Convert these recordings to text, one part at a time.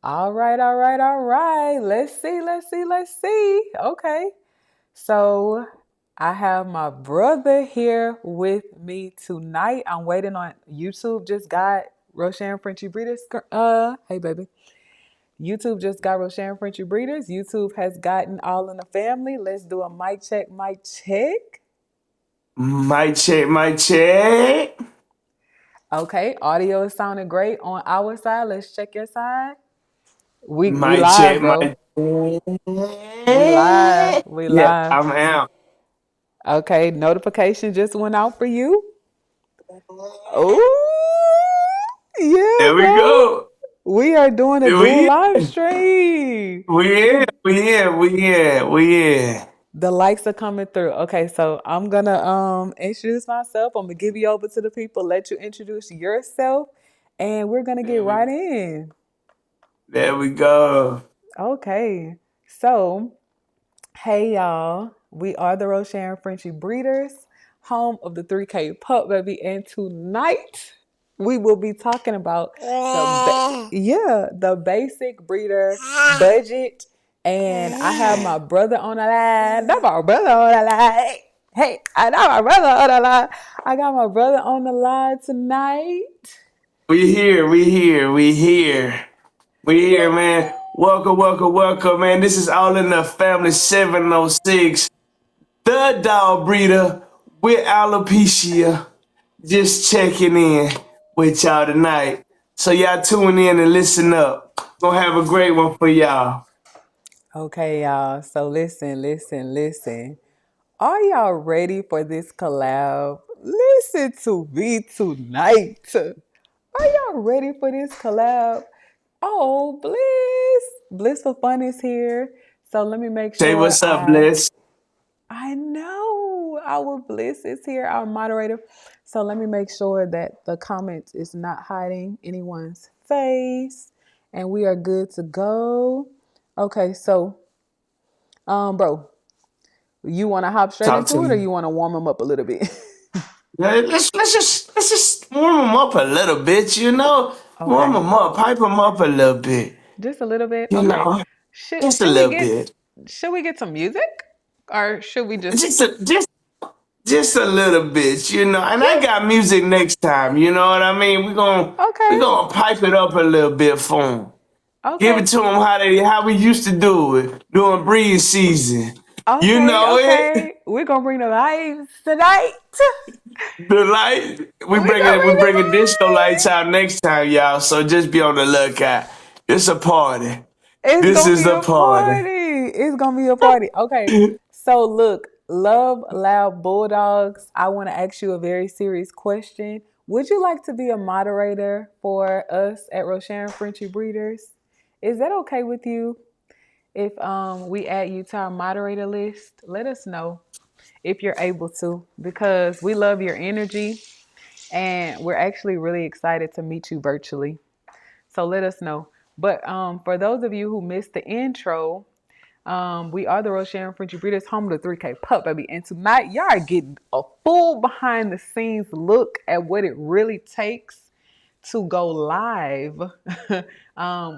All right, all right, all right. Let's see. Okay. So I have my brother here with me tonight. I'm waiting on YouTube just got Rosharon Frenchie Breeders. Hey baby. YouTube just got Rosharon Frenchie Breeders. YouTube has gotten All in the Family. Let's do a mic check, mic check. Mic check, mic check. Okay, audio is sounding great on our side. Let's check your side. We Mic live, check, bro. mic We live. check. We Yeah, live. I'm out. Okay, notification just went out for you. Oh, yeah, There we bro. go. We are doing a dual We live in. stream. We in. The likes are coming through. Okay, so I'm gonna introduce myself. I'm gonna give you over to the people, let you introduce yourself, and we're gonna get There we right in. there we go. Okay. So hey y'all, we are the Rosharon Frenchie Breeders, home of the 3K Pup Baby, and tonight we will be talking about the basic breeder budget. And I have my brother on the line. Not my brother on the line. Hey, I know my brother on the line. I got my brother on the line tonight. We here, we here, man. Welcome, welcome, welcome, man. This is all in the family 706. The dog breeder with alopecia. Just checking in with y'all tonight. So y'all tune in and listen up. Gonna have a great one for y'all. Okay, y'all. So listen. Are y'all ready for this collab? Listen to me tonight. Are y'all ready for this collab? Oh, Bliss for Fun is here. So let me make Say sure what's up, Bliss. I know our Bliss is here, our moderator. So let me make sure that the comments is not hiding anyone's face, and we are good to go. Okay, so bro, you want to hop straight Talk to into it, or me. you want to warm them up a little bit? Let's just warm them up a little bit. Warm Okay, them up, hype them up a little bit. just a little bit. You Okay, know, should just a should we little get bit. should we get some music, or should we just Just a little bit. And I just got music next time. You know what I mean? We okay, gonna pipe it up a little bit for them. Give okay, it to them how we used to do it during breeding season. You okay, know it. okay? We're gonna bring the vibes tonight. The light we We bringing gonna it. We bring the bringing disco lights vibes. out next time, y'all. So just be on the lookout. It's a party. It's This gonna is be a a party. party. It's gonna be a party. Okay. So look, love loud bulldogs. I want to ask you a very serious question. Would you like to be a moderator for us at Rosharon Frenchie Breeders? Is that okay with you? If we add you to our moderator list, let us know if you're able to, because we love your energy and we're actually really excited to meet you virtually. So let us know. But for those of you who missed the intro, we are the Rosharon Frenchie Breeders, home of the 3K Pup Baby. And tonight, y'all are getting a full behind the scenes look at what it really takes to go live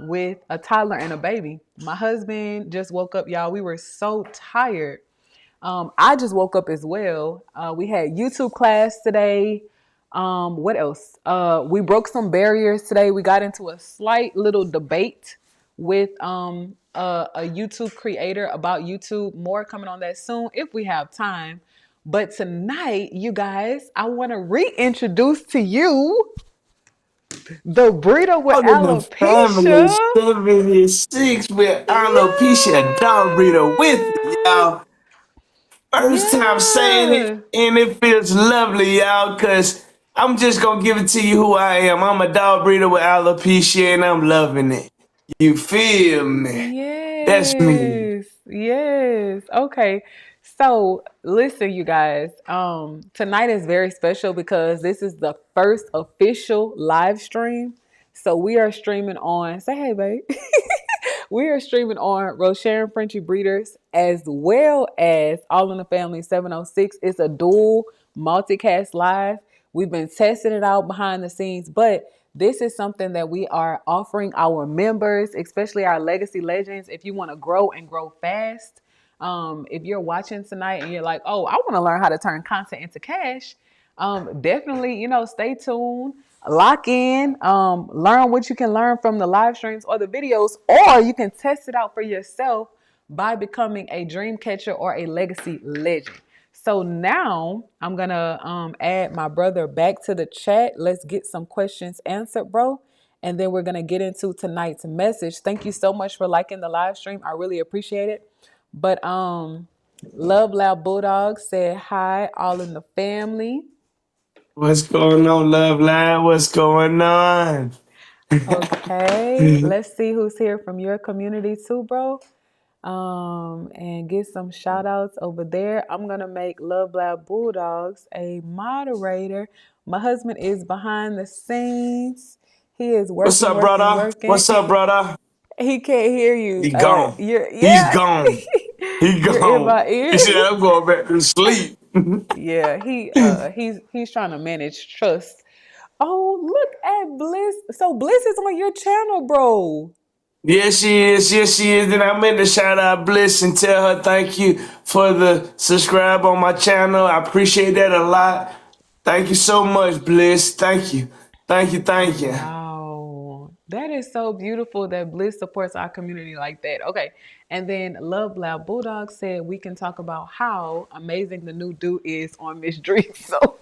with a toddler and a baby. My husband just woke up, y'all. We were so tired. I just woke up as well. We had YouTube class today. What else? We broke some barriers today. We got into a slight little debate with a YouTube creator about YouTube. More coming on that soon if we have time. But tonight, you guys, I want to reintroduce to you the breeder with Out in the family alopecia. 76 with alopecia dog breeder with me, Yeah. y'all. First time saying it, Yeah. and it feels lovely, y'all, because I'm just going to give it to you who I am. I'm a dog breeder with alopecia, and I'm loving it. You feel me? That's me. Yes. Okay. So listen, you guys. Tonight is very special because this is the first official live stream. So we are streaming on. Say hey, babe. We are streaming on Rosharon Frenchie Breeders as well as All in the Family 706. It's a dual multicast live. We've been testing it out behind the scenes, but This is something that we are offering our members, especially our legacy legends. If you want to grow and grow fast, if you're watching tonight and you're like, oh, I want to learn how to turn content into cash, definitely, stay tuned, lock in, learn what you can learn from the live streams or the videos, or you can test it out for yourself by becoming a dream catcher or a legacy legend. So now I'm gonna add my brother back to the chat. Let's get some questions answered, bro. And then we're gonna get into tonight's message. Thank you so much for liking the live stream. I really appreciate it. But Love Loud Bulldog said hi, all in the family. What's going on, Love Line? What's going on? Okay, let's see who's here from your community too, bro. And get some shout outs over there. I'm gonna make Love Loud Bulldogs a moderator. My husband is behind the scenes. He is What's working, up, working, brother? working. What's up, brother? He can't hear you. He gone. You're He's yeah. gone. He You're ear gone. by ear. He said, I'm going back to sleep. Yeah, he's trying to manage trust. Oh, look at Bliss. So Bliss is on your channel, bro. Yes, she is. Yes, she is. And I meant to shout out Bliss and tell her thank you for the subscribe on my channel. I appreciate that a lot. Thank you so much, Bliss. Thank you. Thank you. Thank you. Wow. That is so beautiful that Bliss supports our community like that. Okay. And then Love Loud Bulldog said we can talk about how amazing the new dude is on Miss Dream. So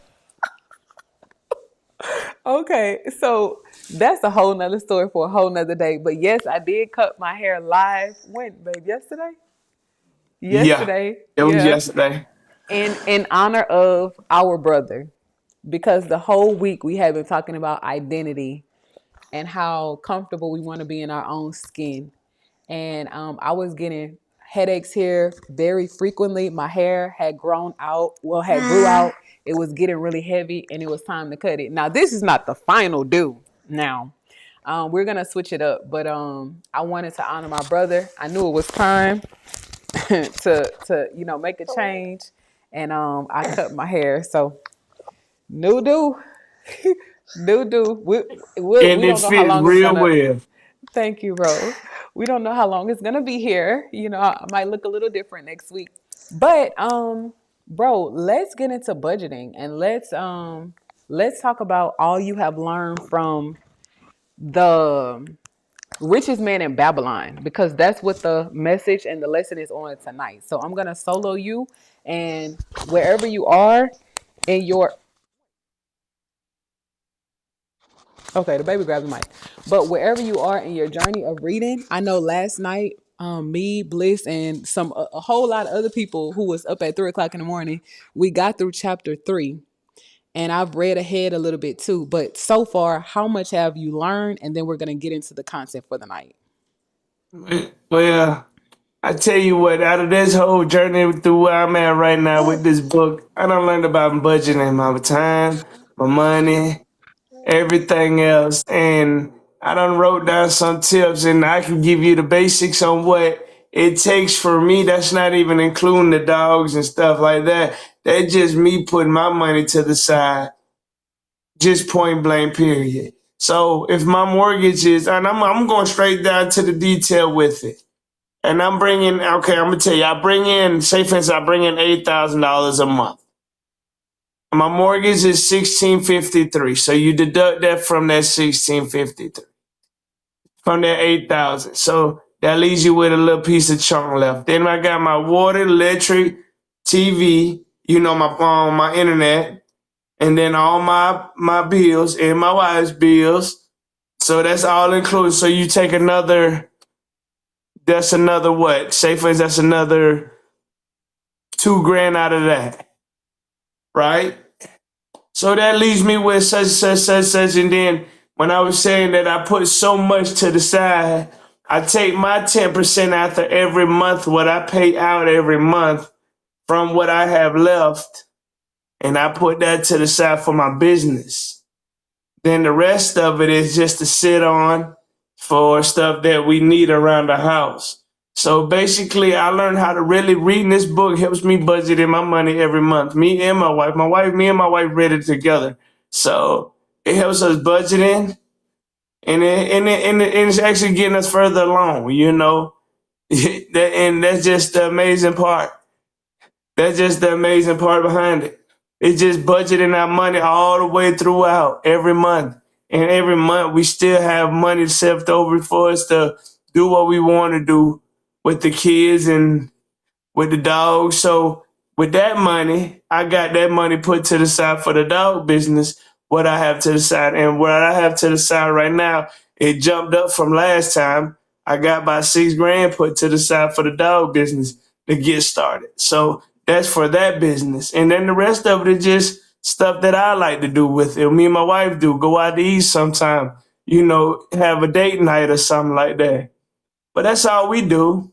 okay. So that's a whole nother story for a whole nother day. But yes, I did cut my hair live. When, babe? Yesterday? Yeah, Yesterday. it was Yeah. yesterday. In honor of our brother. Because the whole week we have been talking about identity and how comfortable we want to be in our own skin. And I was getting headaches here very frequently. My hair had grown out, well, had grew out. It was getting really heavy, and it was time to cut it. Now, this is not the final do. Now, we're gonna switch it up, but I wanted to honor my brother. I knew it was time to make a change, and I cut my hair. So, new do. Do do. We And it don't know how fits long it's real gonna. well. Thank you, Rose. We don't know how long it's gonna be here. I might look a little different next week. But bro, let's get into budgeting and let's talk about all you have learned from the richest man in Babylon, because that's what the message and the lesson is on tonight. So I'm gonna solo you, and wherever you are in your okay, the baby grabbed the mic. But wherever you are in your journey of reading, I know last night, me, Bliss, and a whole lot of other people who was up at 3 o'clock in the morning, we got through chapter 3. And I've read ahead a little bit too. But so far, how much have you learned? And then we're gonna get into the content for the night. Well, I tell you what, out of this whole journey through where I'm at right now with this book, I done learned about budgeting my time, my money, everything else. And I done wrote down some tips and I can give you the basics on what it takes for me. That's not even including the dogs and stuff like that. That's just me putting my money to the side, just point blank, period. So if my mortgage is, and I'm going straight down to the detail with it. And I'm bringing, okay, I'm gonna tell you, I bring in, say for instance, I bring in $8,000 a month. My mortgage is 1653. So you deduct that from that 1653, from that 8,000. So that leaves you with a little piece of chunk left. Then I got my water, electric, TV, my internet, and then all my bills and my wife's bills. So that's all included. So you take that's another what? Say for instance, that's another $2,000 out of that, right? So that leaves me with such, such, such, such. And then when I was saying that I put so much to the side, I take my 10% after every month, what I pay out every month from what I have left, and I put that to the side for my business. Then the rest of it is just to sit on for stuff that we need around the house. So basically, I learned how to really reading this book helps me budget in my money every month. Me and my wife, me and my wife read it together. So it helps us budgeting. and it's actually getting us further along. And that's just the amazing part. That's just the amazing part behind it. It's just budgeting our money all the way throughout every month. And every month we still have money left over for us to do what we want to do with the kids and with the dog. So with that money, I got that money put to the side for the dog business. What I have to the side and what I have to the side right now, it jumped up from last time. I got about 6 grand put to the side for the dog business to get started. So that's for that business, and then the rest of it is just stuff that I like to do with it. Me and my wife do go out to eat sometime. Have a date night or something like that. But that's all we do.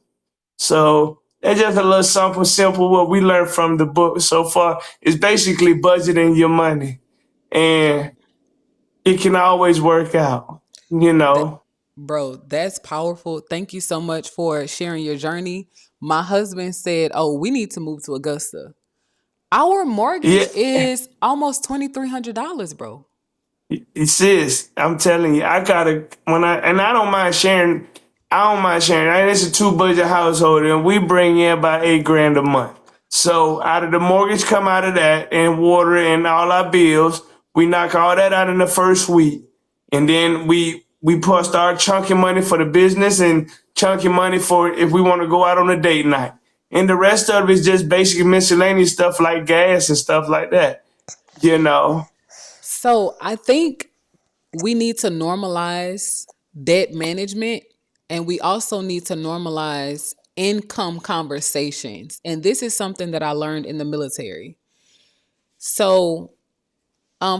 So that's just a little something simple what we learned from the book so far is basically budgeting your money. And it can always work out, you That, know. bro, that's powerful. Thank you so much for sharing your journey. My husband said, "Oh, we need to move to Augusta." Our Yeah, mortgage is almost $2,300, bro. it is. I'm telling you, I gotta I don't mind sharing. I don't mind sharing. It's a two budget household, and we bring in about 8 grand a month. So out of the mortgage, come out of that, and water and all our bills. We knock all that out in the first week, and then we start chunking money for the business and chunking money for if we want to go out on a date night. And the rest of it is just basic miscellaneous stuff like gas and stuff like that. You know. So I think we need to normalize debt management, and we also need to normalize income conversations. And this is something that I learned in the military. So,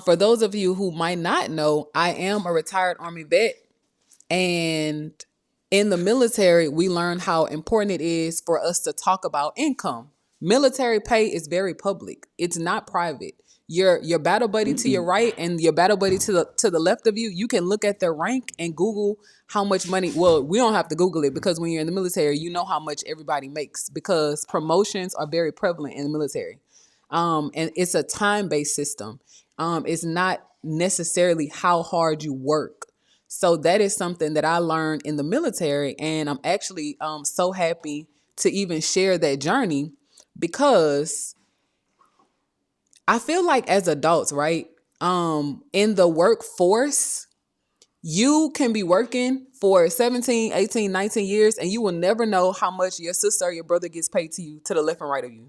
for those of you who might not know, I am a retired Army vet. And in the military, we learn how important it is for us to talk about income. Military pay is very public. It's not private. Your battle buddy to your right and your battle buddy to the left of you, you can look at their rank and Google how much money. Well, we don't have to Google it because when you're in the military, you know how much everybody makes because promotions are very prevalent in the military. And it's a time-based system. It's not necessarily how hard you work. So that is something that I learned in the military, and I'm actually so happy to even share that journey because I feel like as adults, right? In the workforce, you can be working for 17, 18, 19 years and you will never know how much your sister or your brother gets paid to you to the left and right of you.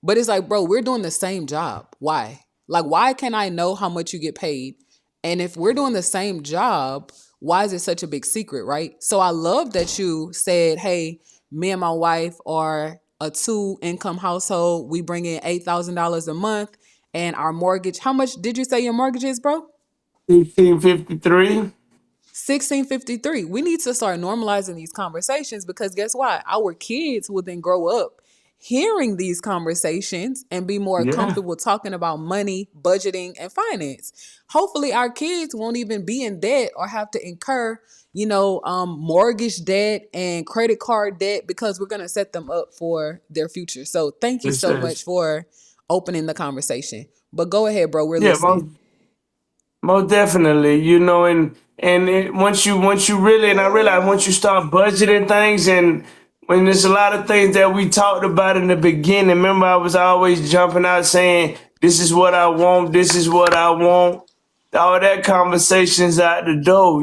But it's like, bro, we're doing the same job. Why? Like, why can I know how much you get paid? And if we're doing the same job, why is it such a big secret, right? So I love that you said, hey, me and my wife are a two income household. We bring in $8,000 a month. And our mortgage, how much did you say your mortgage is, bro? 1853. 1653. We need to start normalizing these conversations because guess what? Our kids will then grow up hearing these conversations and be more Yeah, comfortable talking about money, budgeting, and finance. Hopefully, our kids won't even be in debt or have to incur, mortgage debt and credit card debt because we're going to set them up for their future. So, thank you it so much says. for opening the conversation. But go ahead, bro. We're Yeah, listening. most definitely. Once you really, and I realize once you start budgeting things, and when there's a lot of things that we talked about in the beginning. Remember, I was always jumping out saying, "This is what I want. This is what I want." All that conversations out the door.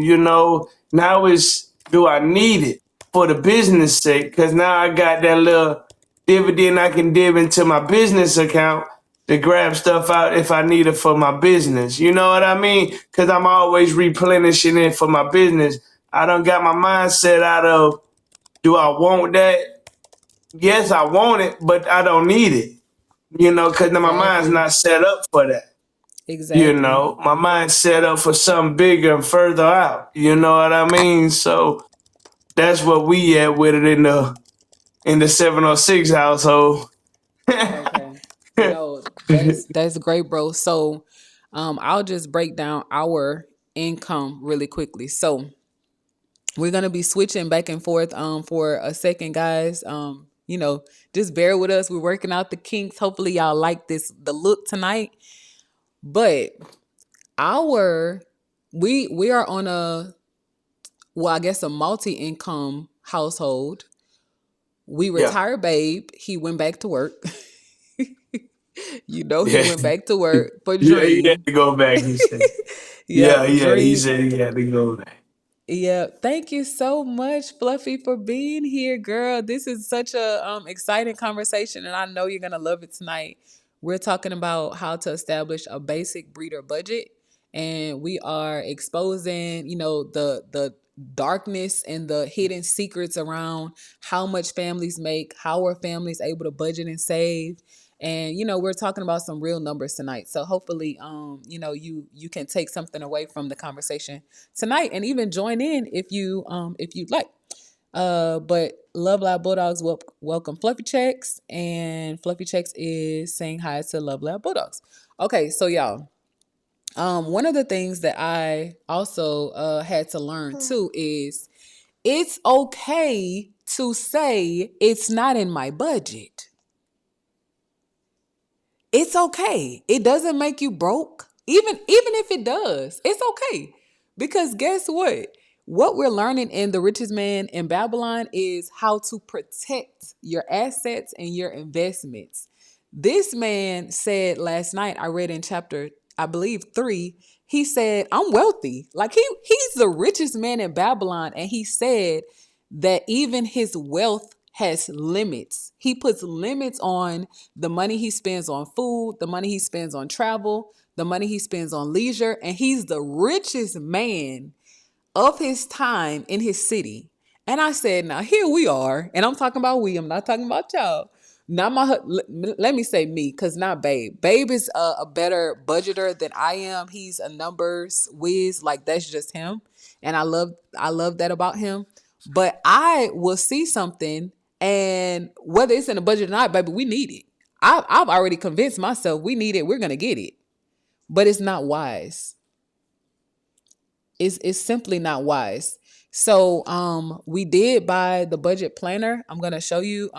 Now is, do I need it for the business sake? Because now I got that little dividend I can dip into my business account to grab stuff out if I need it for my business. You know what I mean? Because I'm always replenishing it for my business. I don't got my mindset out of, do I want that? Yes, I want it, but I don't need it. Because my mind's Exactly. not set up for that. Exactly. My mind's set up for something bigger and further out. You know what I mean? So that's what we at with it in the 706 household. Okay. No, that's great, bro. So, I'll just break down our income really quickly. So, we're gonna be switching back and forth for a second, guys. Just bear with us. We're working out the kinks. Hopefully, y'all like the look tonight. But our We are on a, well, I guess a multi-income household. We Yeah. retired Babe. He went back to work. He Yeah. went back to work for Yeah, he had Dream. to go back, he said. Yeah, Yep, yeah, he Dream. said he had to go back. Yeah, thank you so much, Fluffy, for being here, girl. This is such a exciting conversation, and I know you're gonna love it tonight. We're talking about how to establish a basic breeder budget, and we are exposing, the darkness and the hidden secrets around how much families make, how are families able to budget and save, and we're talking about some real numbers tonight. So hopefully, you can take something away from the conversation tonight and even join in if you'd like. But Love Lab Bulldogs welcome Fluffy Checks, and Fluffy Checks is saying hi to Love Lab Bulldogs. Okay, so y'all, one of the things that I also had to learn too is it's okay to say it's not in my budget. It's okay. It doesn't make you broke. Even if it does, it's okay. Because guess what? What we're learning in The Richest Man in Babylon is how to protect your assets and your investments. This man said last night, I read in chapter, I believe 3, he said, I'm wealthy. Like he's the richest man in Babylon. And he said that even his wealth has limits. He puts limits on the money he spends on food, the money he spends on travel, the money he spends on leisure, and he's the richest man of his time in his city. And I said, now here we are, and I'm talking about we, I'm not talking about y'all. Not let me say me, because not Babe. Babe is a better budgeter than I am. He's a numbers whiz, like that's just him. And I love that about him. But I will see something, and whether it's in the budget or not, baby, we need it. I've already convinced myself we need it. We're gonna get it, but it's not wise. It's simply not wise. So we did buy the budget planner. I'm gonna show you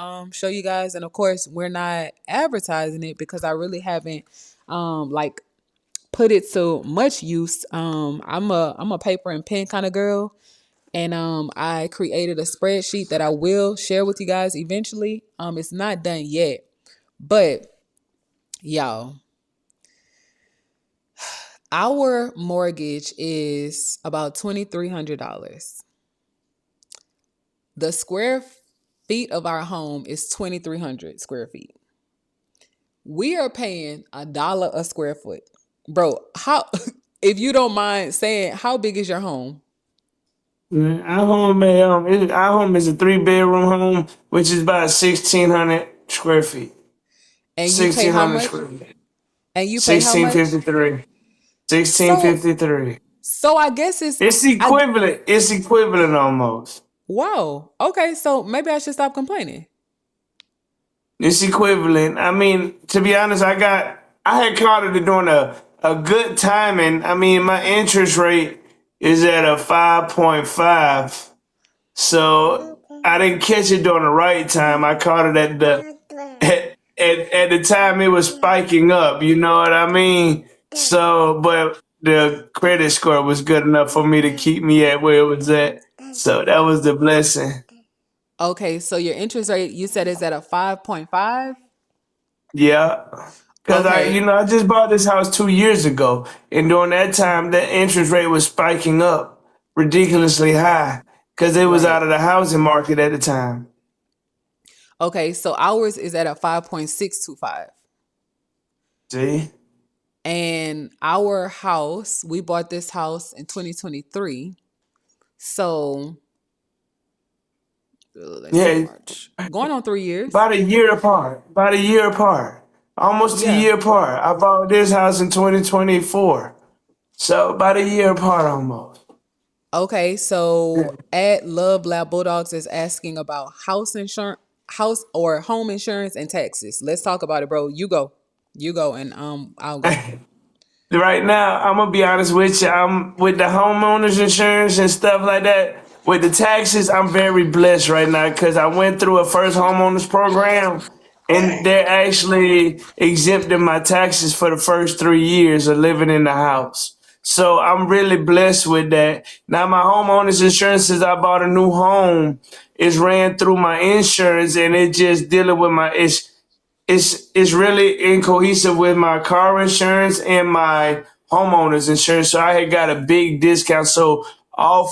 guys, and of course we're not advertising it because I really haven't like put it to much use. I'm a paper and pen kind of girl, and I created a spreadsheet that I will share with you guys eventually. It's not done yet, but y'all, our mortgage is about $2,300. The square feet of our home is 2,300 square feet. We are paying $1 a square foot. Bro, how if you don't mind saying, how big is your home? Our home is a 3 bedroom home, which is about 1,600 square feet. And you pay Sixteen how hundred much? square feet. And you pay how Sixteen much? fifty three. Sixteen So fifty three. so I guess it's It's I equivalent. It's equivalent almost. wow. Okay, so maybe I should stop complaining. It's equivalent. I mean, to be honest, I had caught it during a good timing. I mean, my interest rate is at a 5.5. So I didn't catch it during the right time. I caught it at the time it was spiking up. You know what I mean? So, but the credit score was good enough for me to keep me at where it was at. So that was the blessing. Okay, so your interest rate you said is at a 5.5? Yeah. Cause Okay. I just bought this house 2 years ago, and during that time, the interest rate was spiking up ridiculously high, cause it was Right. out of the housing market at the time. Okay, so ours is at a 5.625. See? And our house, we bought this house in 2023. So let's see, Yeah, March. Going on 3 years. about a year apart. About a year apart. Almost a Yeah. year apart. I bought this house in 2024. So about a year apart almost. Okay, so at Love Lab Bulldogs is asking about house or home insurance and taxes. Let's talk about it, bro. You go. You go, and I'll go. Right now, I'm gonna be honest with you. I'm with the homeowners insurance and stuff like that. With the taxes, I'm very blessed right now because I went through a first homeowners program, and they're actually exempting my taxes for the first 3 years of living in the house. So I'm really blessed with that. Now my homeowner's insurance, since I bought a new home, is ran through my insurance, and it just dealing with my it's really incohesive with my car insurance and my homeowner's insurance. So I had got a big discount. So all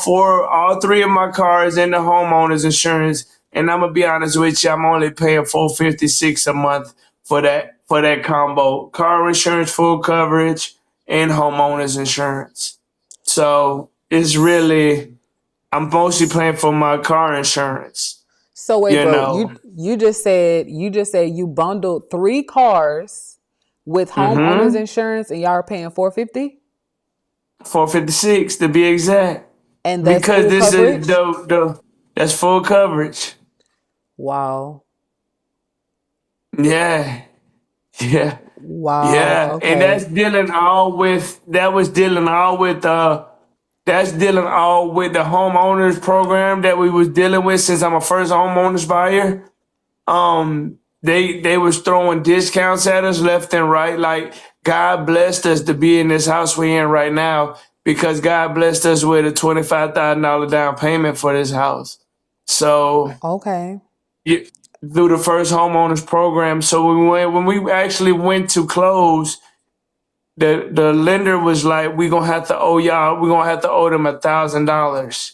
three of my cars and the homeowner's insurance. And I'm gonna be honest with you, I'm only paying $456 a month for that combo: car insurance, full coverage, and homeowner's insurance. So it's really, I'm mostly paying for my car insurance. So wait, You bro, know. you just said you bundled three cars with homeowners Mm-hmm. insurance and y'all are paying 450, 456 to be exact. and that's Because full this is coverage. the that's full coverage. Wow. Yeah. Yeah. Wow. Yeah. And Okay. that's dealing all with the homeowners program that we was dealing with since I'm a first homeowners buyer. They was throwing discounts at us left and right. Like, God blessed us to be in this house we're in right now, because God blessed us with a $25,000 down payment for this house. So Okay. you, through the first homeowners program. So when we actually went to close, the lender was like, we're gonna have to owe them $1,000.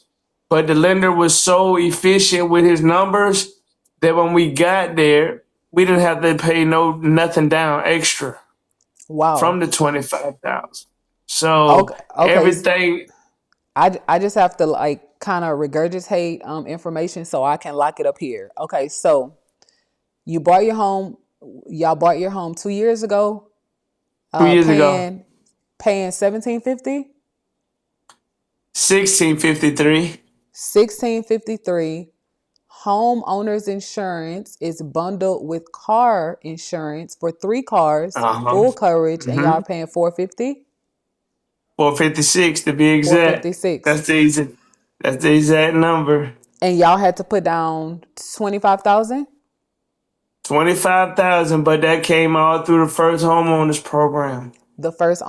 But the lender was so efficient with his numbers that when we got there, we didn't have to pay nothing down extra from Wow. the 25,000. So Okay. Okay. everything. I just have to like kind of regurgitate information so I can lock it up here. Okay. So you bought your home. Y'all bought your home 2 years ago. 2 years ago, Paying 1750, 1653. 1653. Homeowners insurance is bundled with car insurance for three cars, Uh-huh. full coverage, and y'all Mm-hmm. paying 450, 456 to be exact. 456. That's the easy. That's the exact number. And y'all had to put down 25,000. 25,000, but that came all through the first homeowners program. The first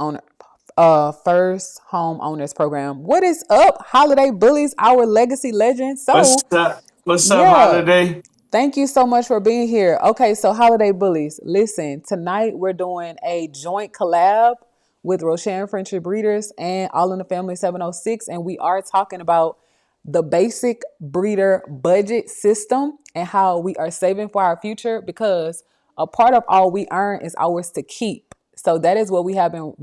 homeowners program. What is up, holiday bullies, our legacy legends? What's So up? What's up, yeah, Holiday? thank you so much for being here. Okay, so holiday bullies, listen, tonight we're doing a joint collab with Rosharon, Frenchie Breeders, and All in the Family 706, and we are talking about the basic breeder budget system and how we are saving for our future, because a part of all we earn is ours to keep. So that is what we have been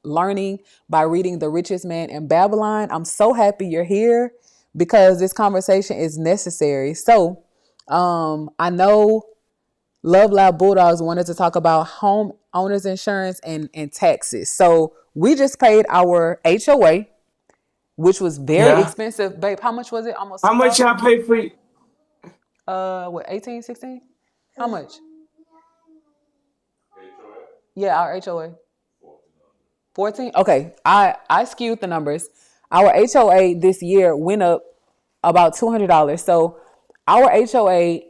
learning by reading The Richest Man in Babylon. I'm so happy you're here because this conversation is necessary. So I know Love Loud Bulldogs wanted to talk about home owners insurance and taxes. So we just paid our HOA, which was very Yeah. expensive. Babe, how much was it? Almost How much 2,000? y'all pay for? What, 18, 16? How much? Yeah, our HOA. 14? Okay. I skewed the numbers. Our HOA this year went up about $200. So our HOA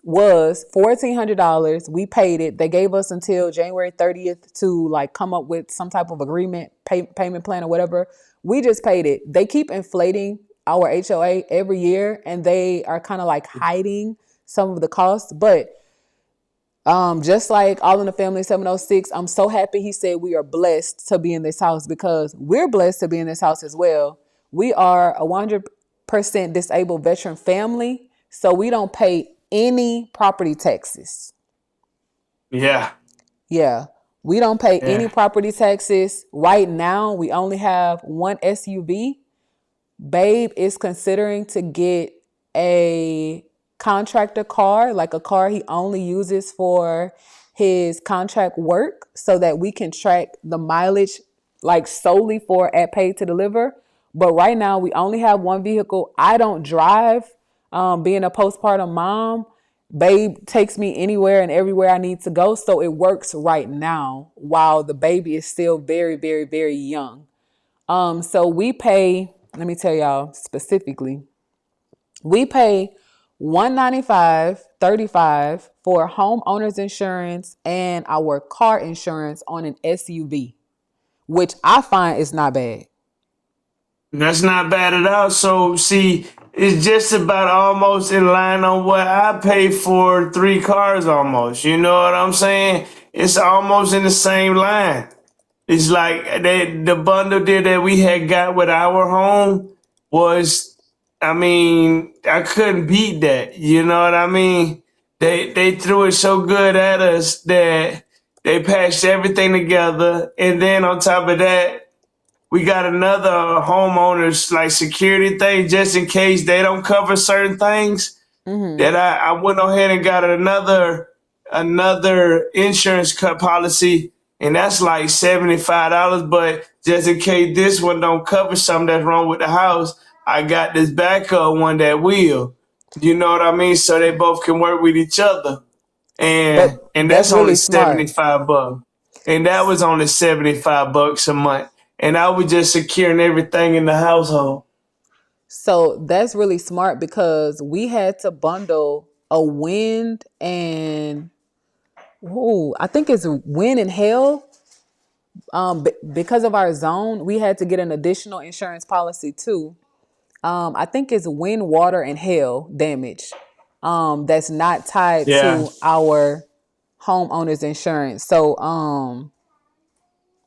was $1,400. We paid it. They gave us until January 30th to like come up with some type of agreement, payment plan or whatever. We just paid it. They keep inflating our HOA every year, and they are kind of like hiding some of the costs. But just like All in the Family 706, I'm so happy he said we are blessed to be in this house, because we're blessed to be in this house as well. We are a 100% disabled veteran family, so we don't pay any property taxes. Yeah. Yeah, we don't pay any Yeah. property taxes. Right now, we only have one SUV. Babe is considering to get a contractor car, like a car he only uses for his contract work, so that we can track the mileage like solely for at paid to deliver. But right now we only have one vehicle. I don't drive. Being a postpartum mom, Babe takes me anywhere and everywhere I need to go. So it works right now while the baby is still very, very, very young. So we pay, let me tell y'all specifically, we pay 195.35 for homeowners insurance and our car insurance on an SUV. which I find is not bad. That's not bad at all. So see, it's just about almost in line on what I pay for 3 cars almost. You know what I'm saying? It's almost in the same line. It's like the bundle deal that we had got with our home was, I mean, I couldn't beat that. You know what I mean? They threw it so good at us that they patched everything together, and then on top of that, we got another homeowners like security thing just in case they don't cover certain things. Mm-hmm. That I went ahead and got another insurance cut policy, and that's like $75. But just in case this one don't cover something that's wrong with the house, I got this backup one that will. You know what I mean? So they both can work with each other, and But and that's that's only really smart. $75, and that was only $75 a month, and I was just securing everything in the household. So that's really smart because we had to bundle a wind and I think it's wind and hail. Because of our zone, we had to get an additional insurance policy too. I think it's wind, water, and hail damage. That's not tied Yeah. to our homeowner's insurance. So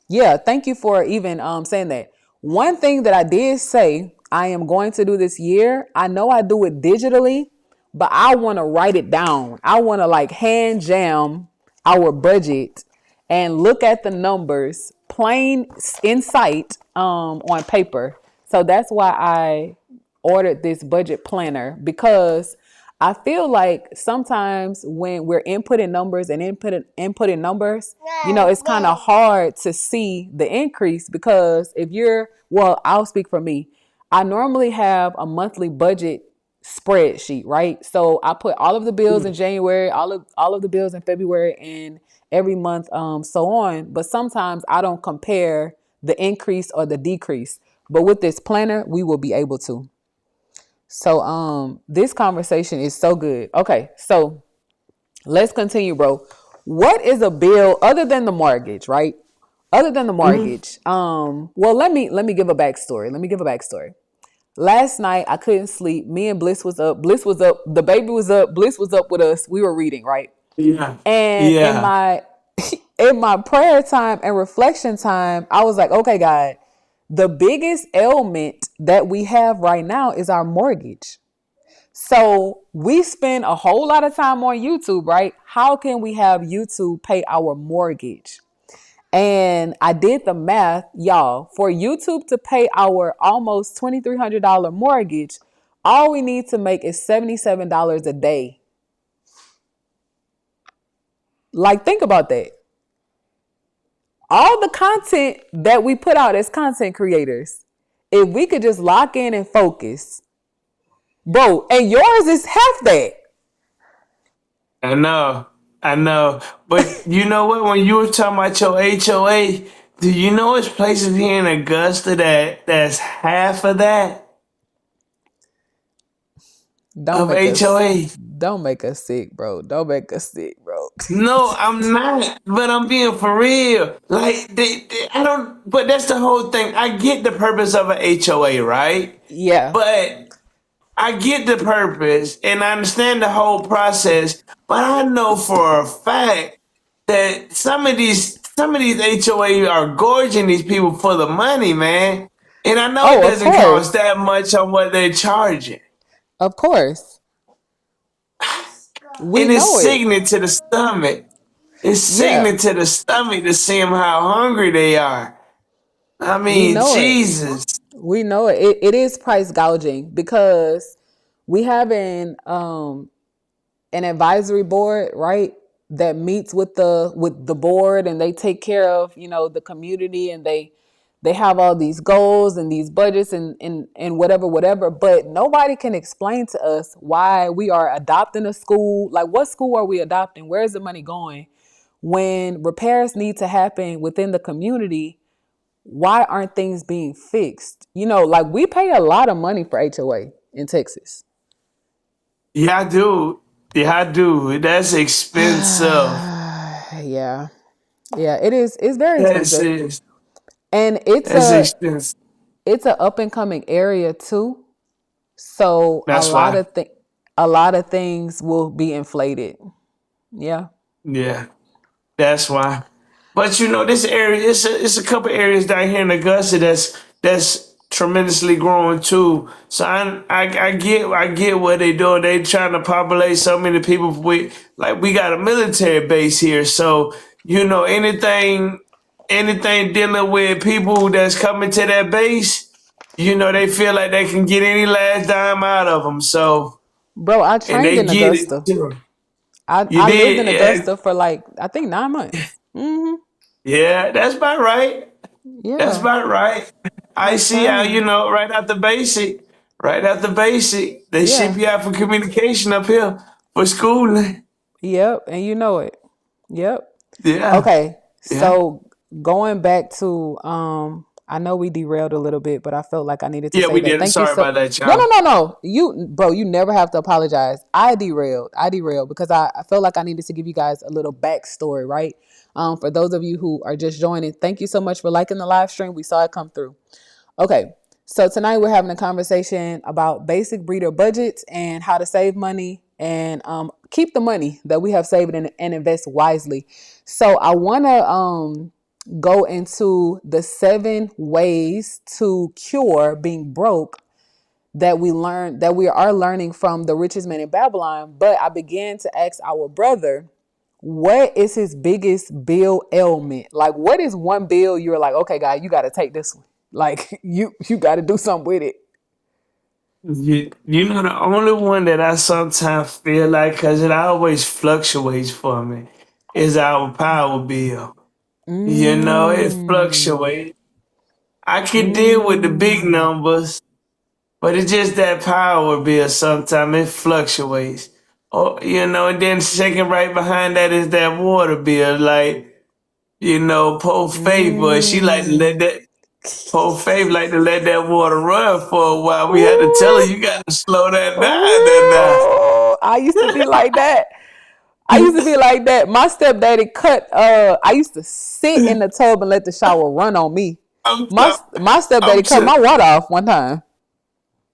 yeah, thank you for even saying that. One thing that I did say I am going to do this year, I know I do it digitally, but I want to write it down. I want to like hand jam our budget and look at the numbers plain in sight on paper. So that's why I ordered this budget planner because I feel like sometimes when we're inputting numbers and inputting numbers, it's kind of hard to see the increase because if you're, well, I'll speak for me. I normally have a monthly budget spreadsheet, right? So I put all of the bills in January, all of the bills in February, and every month, so on. But sometimes I don't compare the increase or the decrease. But with this planner, we will be able to. So this conversation is so good. Okay, so let's continue, bro. What is a bill other than the mortgage, right? Other than the Mhm. mortgage. Well, let me give a backstory. Let me give a backstory. Last night I couldn't sleep. Me and Bliss was up. Bliss was up. The baby was up. Bliss was up with us. We were reading, right? Yeah. And in Yeah. my in my prayer time and reflection time, I was like, okay, God, the biggest ailment that we have right now is our mortgage. So we spend a whole lot of time on YouTube, right? How can we have YouTube pay our mortgage? And I did the math, y'all. For YouTube to pay our almost $2,300 mortgage, all we need to make is $77 a day. Like, think about that. All the content that we put out as content creators, if we could just lock in and focus, bro, and yours is half that. I know, I know. But you know what? When you were talking about your HOA, do you know it's places here in Augusta that's half of that Don't of make us HOA? don't make us sick, bro. Don't make us sick, bro. No, I'm not. But I'm being for real. Like I don't. But that's the whole thing. I get the purpose of an HOA, right? Yeah. But I get the purpose and I understand the whole process. But I know for a fact that some of these HOA are gorging these people for the money, man. And I know it Oh, of doesn't cost course. that much on what they're charging. Of course. We And it's know it. sickening to the stomach. It's Yeah. sickening to the stomach to see them how hungry they are. I We mean, know it. Jesus. We know it. It is price gouging because we have an advisory board, right? That meets with the board and they take care of, the community and they have all these goals and these budgets and whatever, but nobody can explain to us why we are adopting a school. Like, what school are we adopting? Where is the money going? When repairs need to happen within the community, why aren't things being fixed? Like, we pay a lot of money for HOA in Texas. Yeah, I do. Yeah, I do. That's expensive. Yeah. Yeah, it is. It's very That's expensive. it. And That's expensive. it's a up and coming area too. So That's why. a lot of things will be inflated. Yeah. Yeah, that's why. But you know, this area, it's a couple areas down here in Augusta that's tremendously growing too. So I get what they doing. They trying to populate so many people with, like, we got a military base here. So you know, anything dealing with people that's coming to that base, you know, they feel like they can get any last dime out of them. So Bro, I and trained they in get it Augusta. too. You I lived in did, yeah, Augusta for like I think 9 months. yeah. That's about right. That's Yeah. about right. I I'm see how, telling you you. know, right after basic, they ship Yeah. you out for communication up here for schooling. Yep. And you know it. Yep. Yeah, Okay. yeah, So going back to I know we derailed a little bit, but I felt like I needed to yeah. say We that. did. Thank you Sorry so about that, No, no, y'all. no, no. You bro, you never have to apologize. I derailed. I derailed because I felt like I needed to give you guys a little backstory, right? For those of you who are just joining, thank you so much for liking the live stream. We saw it come through. Okay. So tonight we're having a conversation about basic breeder budgets and how to save money and keep the money that we have saved and invest wisely. So I want to go into the 7 ways to cure being broke that we are learning from the richest man in Babylon. But I began to ask our brother, what is his biggest bill ailment? Like, what is one bill you're like, okay, guy, you got to take this one. Like, you got to do something with it. You know, the only one that I sometimes feel like, because it always fluctuates for me, is our power bill. You know, it Mm, fluctuates. I can deal with the big mm, numbers, but it's just that power bill sometimes it fluctuates. Oh, you know, and then second right behind that is that water bill. Like, you know, poor Faith, but she like to let mm. that poor Faith like to let that water run for a while. We had to tell her Ooh, you gotta slow that down there ooh. I used to be like that. I used to now. be like that. My stepdaddy cut. I used to sit in the tub and let the shower run on me. I'm My talking my I'm stepdaddy cut t- my water off one time.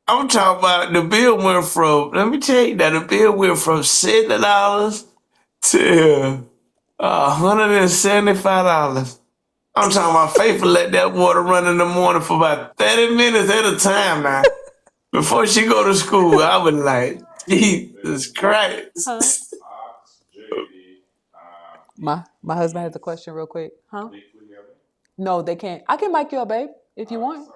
I'm talking about the bill went from, let me tell you that the bill went from $70 to $175. I'm talking about faithful let that water run in the morning for about 30 minutes at a time now. Before she go to school, I was like, Jesus Huh? Christ. My husband has a question real quick. Huh? No, they can't. I can mic you up, babe, if you want.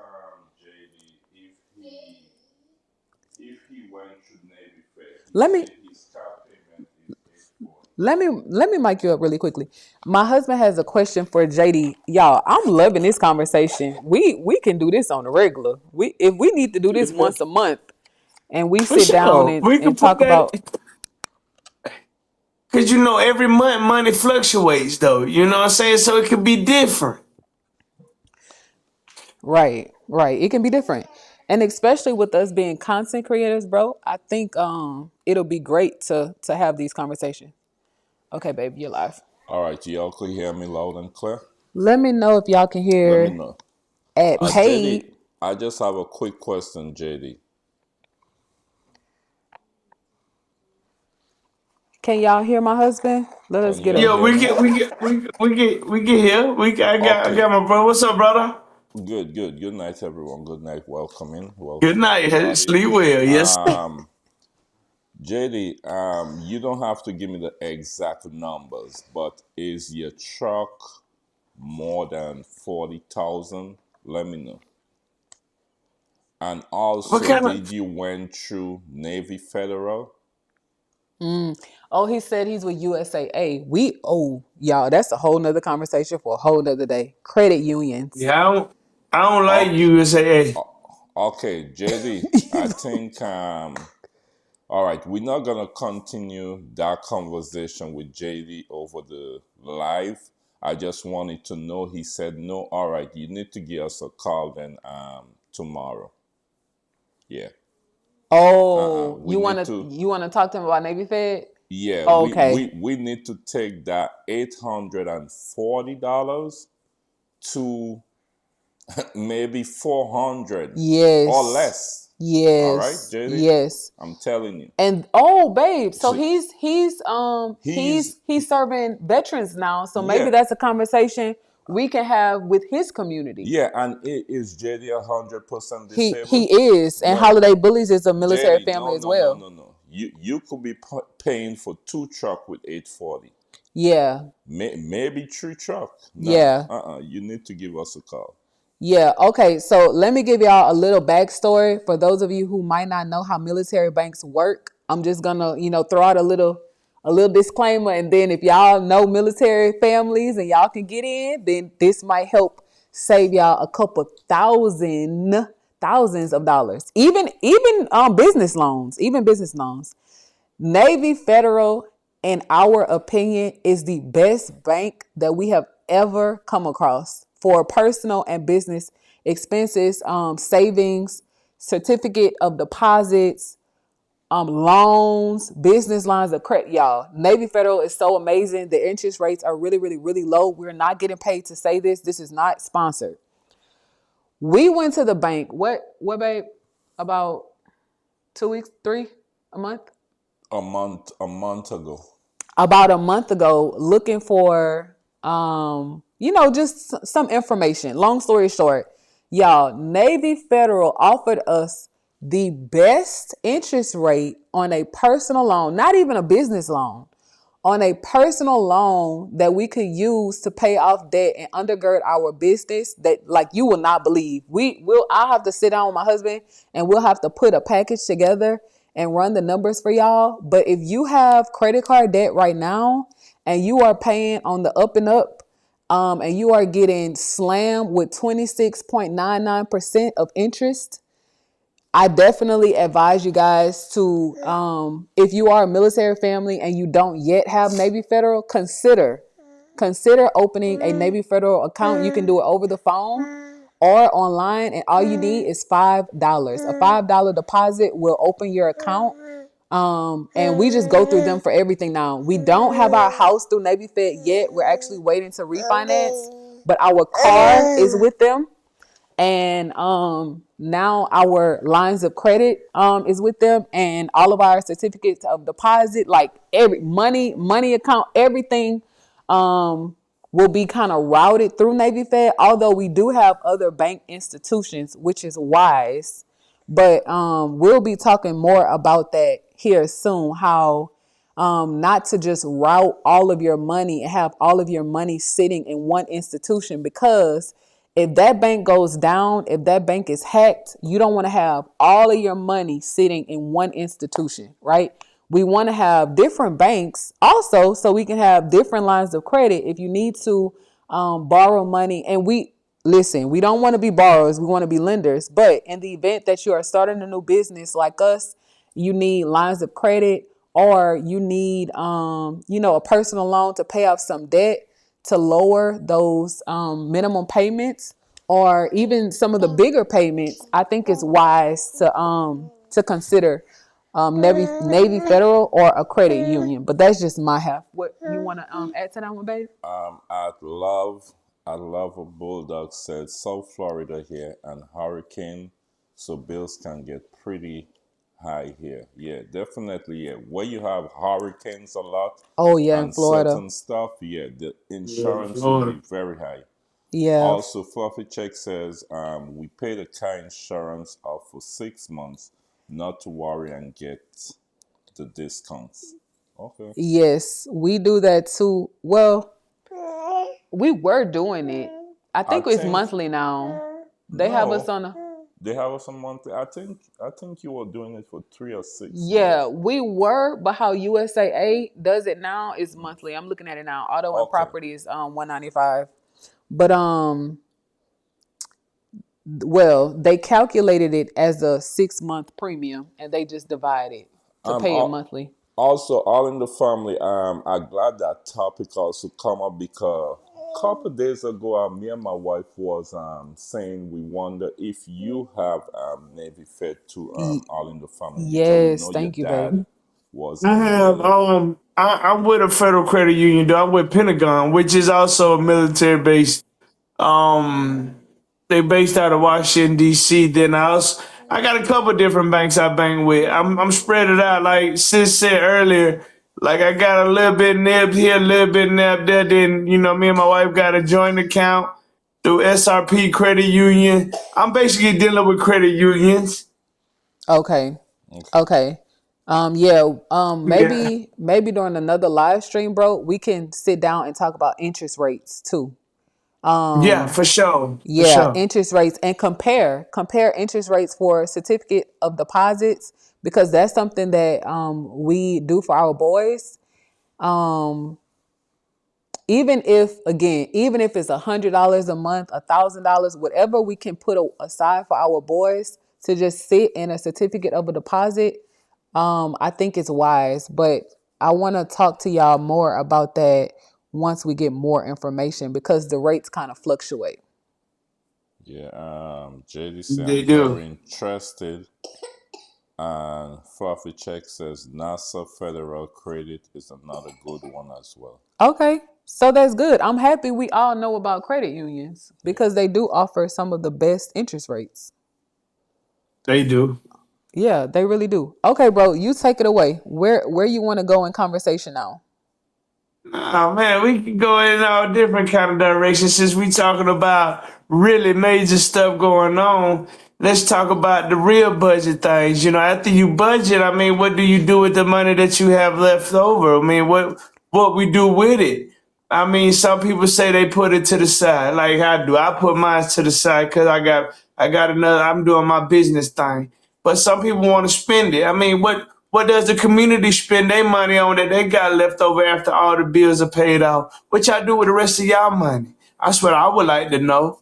Let me let me mic you up really quickly. My husband has a question for JD. Y'all, I'm loving this conversation. We can do this on the regular. We if we need to do this once a month and we For sit down sure. We can and put talk that, about because you know, every month money fluctuates though. You know what I'm saying? So it could be different. right, right. It can be different. And especially with us being content creators, bro, I think it'll be great to have these conversations. Okay, babe, you're live. All right, y'all can hear me loud and clear? Let me know if y'all can Let me hear know. at JD, paid. I just have a quick question, JD. Can y'all hear my husband? Let us Can get y'all a Yo, hear we me? get we get we get here. I Okay, got my brother. What's up, brother? good, good. Good night, everyone. Good night. Welcome in. Good Welcome, night. Hey, everybody. sleep well. Yes, sir. JD, you don't have to give me the exact numbers, but is your truck more than 40,000? Let me know. And What also, kind of did you went through Navy Federal? Oh, he said he's with USAA. Y'all, that's a whole nother conversation for a whole nother day. Credit unions. yeah, I don't like Okay, USA. okay, JD. I think all right, we're not gonna continue that conversation with JD over the live. I just wanted to know. He said no. All right, you need to give us a call then tomorrow. Yeah. Oh, We need to. you wanna talk to him about Navy Fed? Yeah, Okay. we need to take that $840 to maybe 400 or Yes. less. All right, Yes. JD? Yes. I'm telling you. And oh, babe, so So he's he's serving veterans now. So maybe yeah, that's a conversation we can have with his community. yeah, and is JD 100% He disabled? is, and Well, Holiday Bullies is a military JD, family no, as no, no, well. no, no. You could be paying for 2 truck with 840. Yeah, Maybe 3 truck. Nah, yeah. You need to give us a call. Yeah, okay. So let me give y'all a little backstory for those of you who might not know how military banks work. I'm just gonna, throw out a little disclaimer, and then if y'all know military families and y'all can get in, then this might help save y'all a couple thousands of dollars. Even business loans. Navy Federal, in our opinion, is the best bank that we have ever come across for personal and business expenses, savings, certificate of deposits, loans, business lines of credit. Y'all, Navy Federal is so amazing. The interest rates are really, really, really low. We're not getting paid to say this. This is not sponsored. We went to the bank. What, babe? About 2 weeks, a month? A month ago. About a month ago looking for just some information. Long story short, y'all, Navy Federal offered us the best interest rate on a personal loan, not even a business loan, on a personal loan that we could use to pay off debt and undergird our business that, like, you will not believe. I'll have to sit down with my husband and we'll have to put a package together and run the numbers for y'all. But if you have credit card debt right now and you are paying on the up and up, and you are getting slammed with 26.99% of interest, I definitely advise you guys to, if you are a military family and you don't yet have Navy Federal, consider opening a Navy Federal account. You can do it over the phone or online, and all you need is $5. A $5 deposit will open your account. And we just go through them for everything now. We don't have our house through Navy Fed yet. We're actually waiting to refinance, but our car is with them. And now our lines of credit is with them, and all of our certificates of deposit, like every money account, everything will be kind of routed through Navy Fed, although we do have other bank institutions, which is wise. But we'll be talking more about that here soon, how not to just route all of your money and have all of your money sitting in one institution, because if that bank goes down, if that bank is hacked, you don't want to have all of your money sitting in one institution, right? We want to have different banks also, so we can have different lines of credit if you need to borrow money. And we don't want to be borrowers, we want to be lenders. But in the event that you are starting a new business like us, you need lines of credit, or you need a personal loan to pay off some debt, to lower those minimum payments, or even some of the bigger payments. I think it's wise to consider Navy Federal or a credit union. But that's just my half. What you want to add to that one, babe? I love a bulldog said South Florida here and hurricane, so bills can get pretty high here. Yeah, definitely. Yeah, where you have hurricanes a lot Oh yeah, in and Florida. certain stuff, yeah, the Yeah, insurance will Florida. be very high. Yeah. Also, Fluffy Check says, we pay the car insurance off for 6 months, not to worry and get the discounts. Okay. Yes, we do that too. Well, we were doing it. I I think it's think monthly now. They have us no, on a they have us a monthly. I think you were doing it for 3 or 6 Yeah, months. we were, but how USAA does it now is monthly. I'm looking at it now. Auto and Okay. property is 195. But well, they calculated it as a 6 month premium and they just divide it to Um. pay it al- monthly. Also, all in the family. I'm glad that topic also come up because a couple days ago, me and my wife was saying we wonder if you have Navy Fed to Y- all in the family because we yes, know your thank you, babe. dad was I in the have military. I'm with a federal credit union though. I'm with Pentagon, which is also a military based um They based out of Washington D.C. Then I got a couple different banks I bank with. I'm spread it out like Sis said earlier. Like I got a little bit nibbed here, a little bit nibbed there. Then me and my wife got a joint account through SRP Credit Union. I'm basically dealing with credit unions. Okay. Okay. Okay. Yeah. Yeah, Maybe during another live stream, bro, we can sit down and talk about interest rates too. yeah, Um, for sure, for yeah, sure. interest rates and compare interest rates for certificate of deposits because that's something that we do for our boys. Um, even if it's $100 a month, $1,000, whatever we can put aside for our boys to just sit in a certificate of a deposit, I think it's wise. But I want to talk to y'all more about that once we get more information because the rates kind of fluctuate. Yeah. JD say They I'm do. very interested. And Fluffy Check says NASA Federal Credit is another good one as well. Okay, so that's good. I'm happy we all know about credit unions Yeah. because they do offer some of the best interest rates. They do. Yeah, they really do. Okay, bro, you take it away. Where you want to go in conversation now? Oh man, we can go in all different kind of directions since we talking about really major stuff going on. Let's talk about the real budget things. After you budget, I mean, what do you do with the money that you have left over? I mean, what we do with it? I mean, some people say they put it to the side, like I do. I put mine to the side because I got another. I'm doing my business thing. But some people want to spend it. I mean, what does the community spend their money on that they got left over after all the bills are paid off? What y'all do with the rest of y'all money? That's what I would like to know.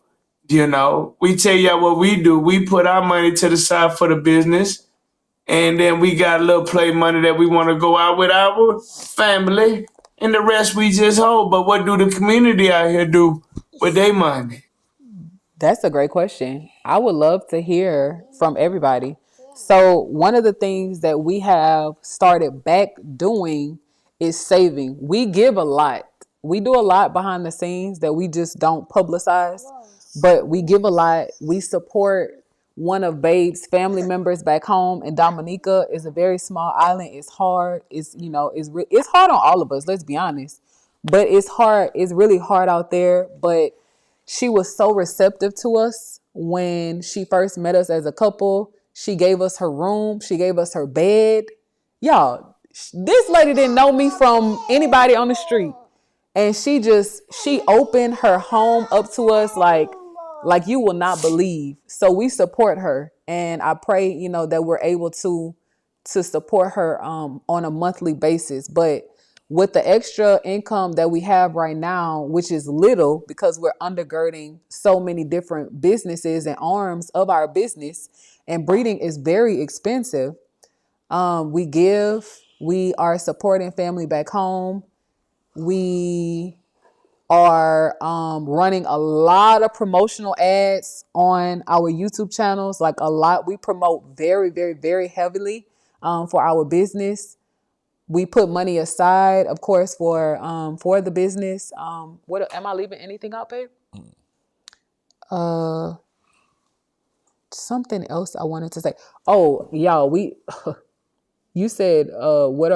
We tell y'all what we do. We put our money to the side for the business, and then we got a little play money that we want to go out with our family, and the rest we just hold. But what do the community out here do with their money? That's a great question. I would love to hear from everybody. So, one of the things that we have started back doing is saving. We give a lot. We do a lot behind the scenes that we just don't publicize, but we give a lot. We support one of Babe's family members back home in Dominica. Is a very small island. It's hard. It's hard on all of us. Let's be honest, but it's hard. It's really hard out there. But she was so receptive to us when she first met us as a couple. She gave us her room. She gave us her bed. Y'all, this lady didn't know me from anybody on the street. And she opened her home up to us like you will not believe. So we support her. And I pray, that we're able to support her on a monthly basis. But with the extra income that we have right now, which is little because we're undergirding so many different businesses and arms of our business, and breeding is very expensive. We are supporting family back home. We are running a lot of promotional ads on our YouTube channels, like a lot. We promote very, very, very heavily for our business. We put money aside, of course, for the business. What am I leaving anything out, babe? Uh, Something else I wanted to say. Oh, y'all, you said what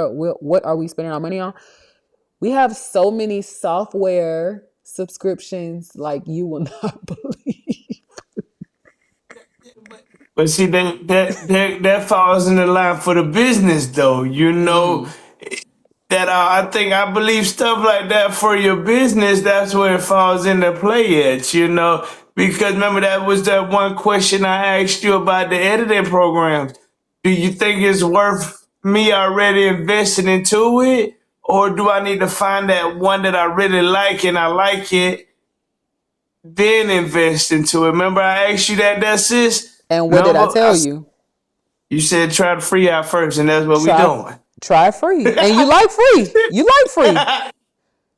are we spending our money on? We have so many software subscriptions like you will not believe. But see, that falls in the line for the business, though. That I believe stuff like that for your business. That's where it falls into play at. Because remember that was that one question I asked you about the editing programs. Do you think it's worth me already investing into it, or do I need to find that one that I really like and I like it, then invest into it? Remember I asked you that sis? And what did I Remember tell you? you said try the free out first, and that's what we Try doing. try free. And you like free. You like free.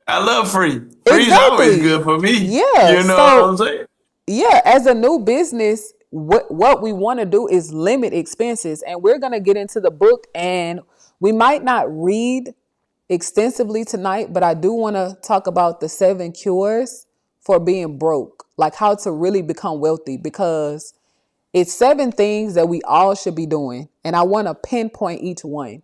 I love free. Free is always Exactly. good for me. Yeah. You know what I'm So saying? yeah, as a new business, what we want to do is limit expenses, and we're gonna get into the book, and we might not read extensively tonight, but I do want to talk about the 7 cures for being broke. like how to really become wealthy, because it's 7 things that we all should be doing. And I want to pinpoint each one.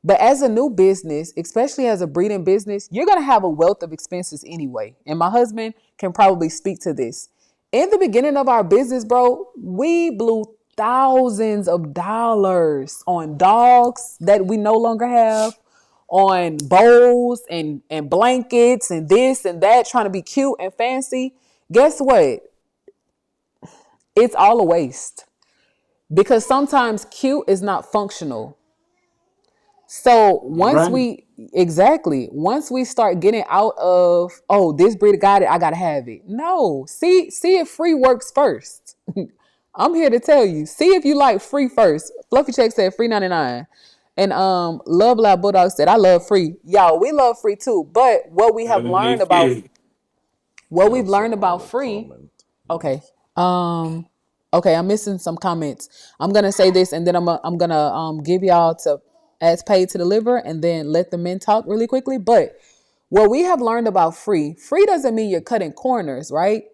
But as a new business, especially as a breeding business, you're going to have a wealth of expenses anyway. And my husband can probably speak to this. In the beginning of our business, bro, we blew thousands of dollars on dogs that we no longer have, on bowls and blankets and this and that, trying to be cute and fancy. Guess what? It's all a waste, because sometimes cute is not functional. So once Right. we once we start getting out of, oh, this breeder got it, I gotta have it. No, see if free works first. I'm here to tell you, see if you like free first. Fluffy Check said free 99. And Love Loud Bulldog said, I love free. Y'all, we love free too. But what we've Also learned on about the free, comment. okay. Okay, I'm missing some comments. I'm gonna say this, and then I'm gonna give y'all to as paid to deliver, and then let the men talk really quickly. But what we have learned about free doesn't mean you're cutting corners, right?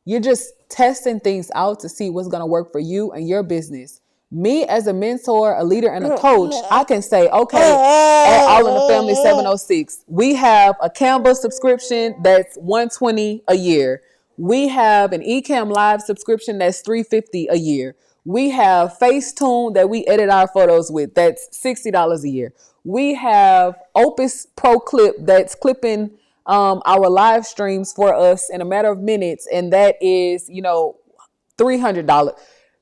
You're just testing things out to see what's gonna work for you and your business. Me as a mentor, a leader, and a coach, I can say, okay, at All in the Family 706, we have a Canva subscription that's $120 a year. We have an Ecamm Live subscription that's $350 a year. We have Facetune that we edit our photos with, that's $60 a year. We have Opus Pro Clip that's clipping our live streams for us in a matter of minutes, and that is, $300.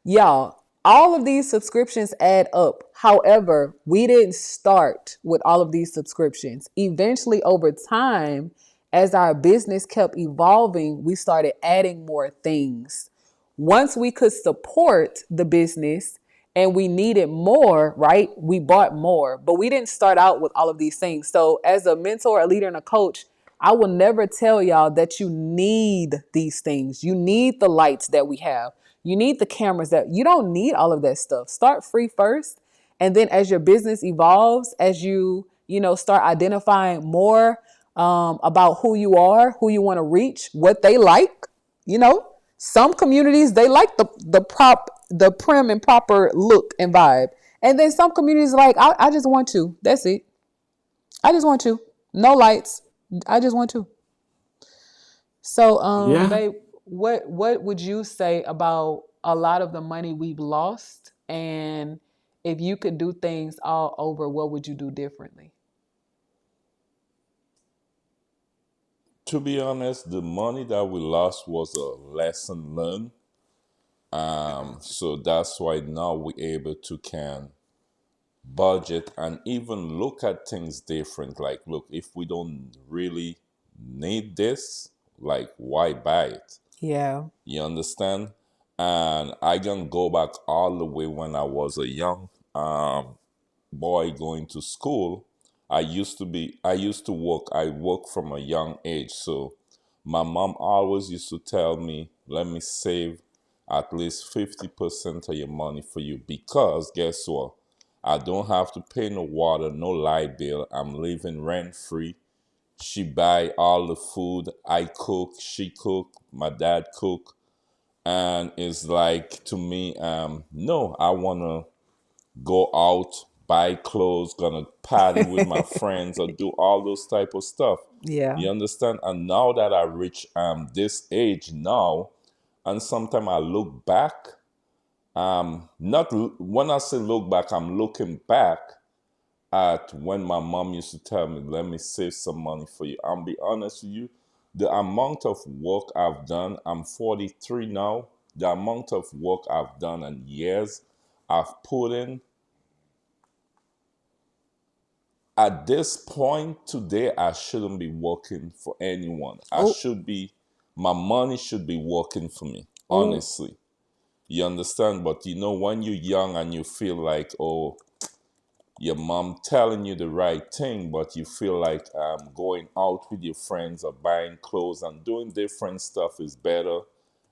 Y'all, all of these subscriptions add up. However, we didn't start with all of these subscriptions. Eventually, over time, as our business kept evolving, we started adding more things. Once we could support the business and we needed more, right? We bought more, but we didn't start out with all of these things. So, as a mentor, a leader, and a coach, I will never tell y'all that you need these things. You need the lights that we have. You need the cameras that you don't need all of that stuff. Start free first. And then as your business evolves, as start identifying more about who you are, who you want to reach, what they like, some communities, they like the prim and proper look and vibe. And then some communities are like, I just want you. That's it. I just want you. No lights. I just want to. So, Yeah. babe, what would you say about a lot of the money we've lost? And if you could do things all over, what would you do differently? To be honest, the money that we lost was a lesson learned. So that's why now we're able to can budget and even look at things different. Like, look, if we don't really need this, like, why buy it? Yeah. You understand? And I can go back all the way when I was a young boy going to school. I used to work, I worked from a young age. So my mom always used to tell me, let me save at least 50% of your money for you, because guess what? I don't have to pay no water, no light bill. I'm living rent free. She buy all the food. I cook, she cook, my dad cook. And it's like, to me, no, I wanna go out, buy clothes, gonna party with my friends, or do all those type of stuff. Yeah. You understand? And now that I reach this age now, and sometimes I look back, not when I say look back, I'm looking back at when my mom used to tell me, let me save some money for you. I'll be honest with you, the amount of work I've done, I'm 43 now, the amount of work I've done and years I've put in, at this point today, I shouldn't be working for anyone. Oh, My money should be working for me, oh, honestly. You understand? But when you're young and you feel like, oh, your mom telling you the right thing, but you feel like going out with your friends or buying clothes and doing different stuff is better.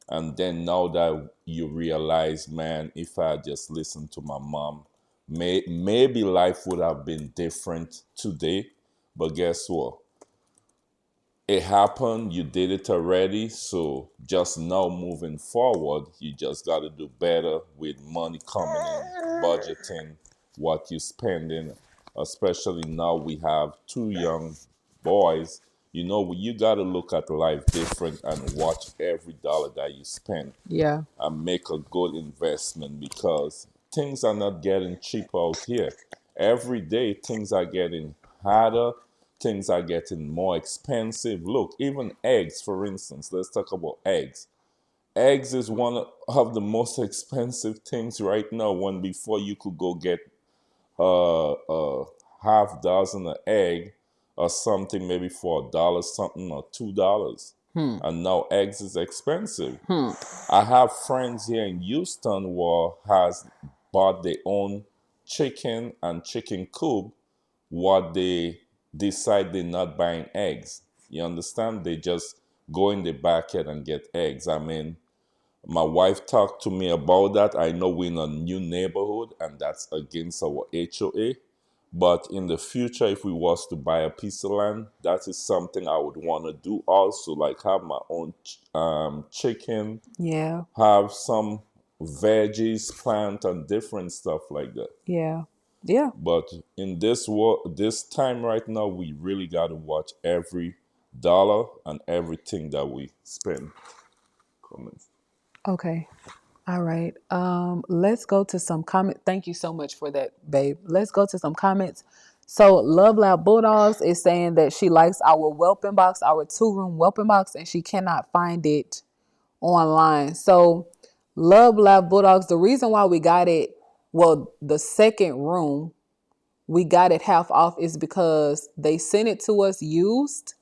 And then now that you realize, man, if I just listened to my mom, maybe life would have been different today. But guess what? it happened, you did it already. So just now moving forward, you just got to do better with money coming in, budgeting what you're spending. Especially now we have two young boys. You know, you got to look at life different and watch every dollar that you spend Yeah. and make a good investment because things are not getting cheap out here. Every day, things are getting harder, things are getting more expensive. Look, even eggs, for instance, let's talk about eggs. Eggs is one of the most expensive things right now. When before you could go get a half dozen of egg or something maybe for $1 something or $2. And now eggs is expensive. I have friends here in Houston who has bought their own chicken and chicken coop. What they decide they're not buying eggs. You understand? They just go in the backyard and get eggs. I mean, my wife talked to me about that. I know we're in a new neighborhood and that's against our HOA. But in the future, if we was to buy a piece of land, that is something I would want to do also, like have my own chicken, Yeah. have some veggies, plant, and different stuff like that. Yeah. Yeah. But in this world, this time right now, we really got to watch every dollar and everything that we spend. Comments. Okay. All right. Let's go to some comment. Thank you so much for that, babe. Let's go to some comments. So Love Loud Bulldogs is saying that she likes our whelping box, our 2-room whelping box, and she cannot find it online. So Love Loud Bulldogs, the reason why we got it, well, the second room, we got it half off is because they sent it to us used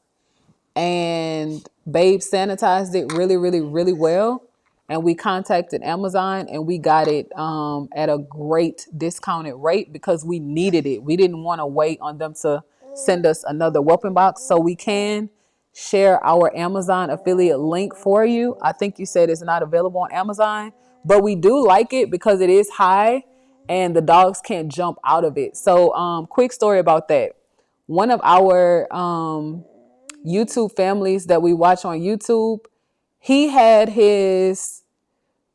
and Babe sanitized it really, really, really well. And we contacted Amazon and we got it at a great discounted rate because we needed it. We didn't want to wait on them to send us another whelping box. So we can share our Amazon affiliate link for you. I think you said it's not available on Amazon, but we do like it because it is high and the dogs can't jump out of it. So quick story about that. One of our YouTube families that we watch on YouTube, he had his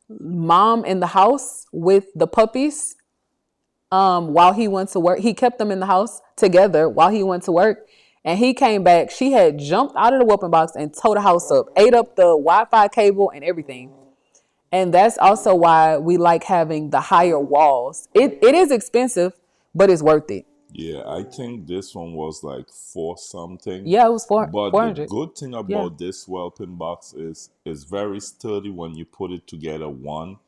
mom in the house with the puppies while he went to work. He kept them in the house together while he went to work. And he came back. She had jumped out of the whooping box and tore the house up, ate up the Wi-Fi cable and everything. And that's also why we like having the higher walls. It is expensive, but it's worth it. Yeah, I think this one was like four something. Yeah, it was But the 400. good thing Yeah. about this whelping box is very sturdy when you put it together. One,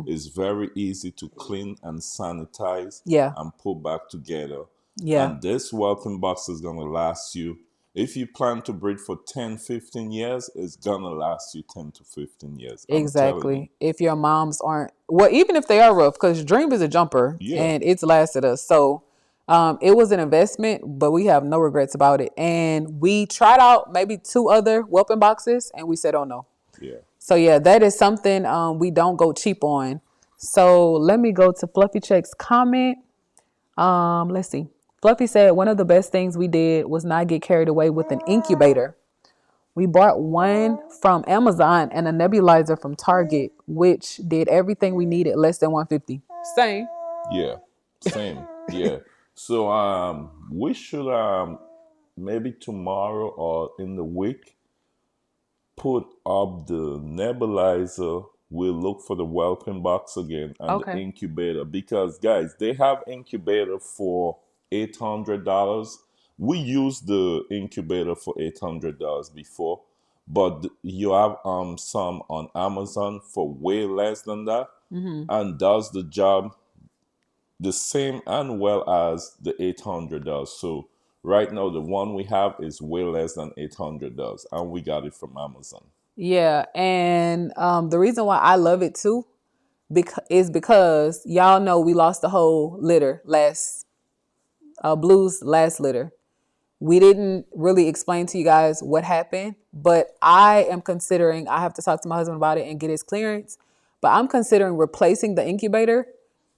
it's very easy to clean and sanitize Yeah. and put back together. Yeah. And this whelping box is gonna last you. If you plan to breed for 10, 15 years, it's gonna last you 10 to 15 years. I'm telling you. Exactly. If your moms aren't, well, even if they are rough, because Dream is a jumper Yeah. and it's lasted us. So it was an investment, but we have no regrets about it. And we tried out maybe 2 other whelping boxes and we said, oh no. Yeah. So yeah, that is something we don't go cheap on. So let me go to Fluffy Check's comment. Let's see. Fluffy said one of the best things we did was not get carried away with an incubator. We bought one from Amazon and a nebulizer from Target, which did everything we needed less than $150. Same. Yeah. Same. Yeah. So we should maybe tomorrow or in the week put up the nebulizer. We'll look for the whelping box again and the Okay. incubator because guys, they have incubator for $800. We used the incubator for $800 before, but you have some on Amazon for way less than that, and does the job the same and well as the $800. So right now the one we have is way less than $800, and we got it from Amazon. Yeah, and the reason why I love it too is because y'all know we lost the whole litter last Blue's last litter. We didn't really explain to you guys what happened, but I am considering, I have to talk to my husband about it and get his clearance, but I'm considering replacing the incubator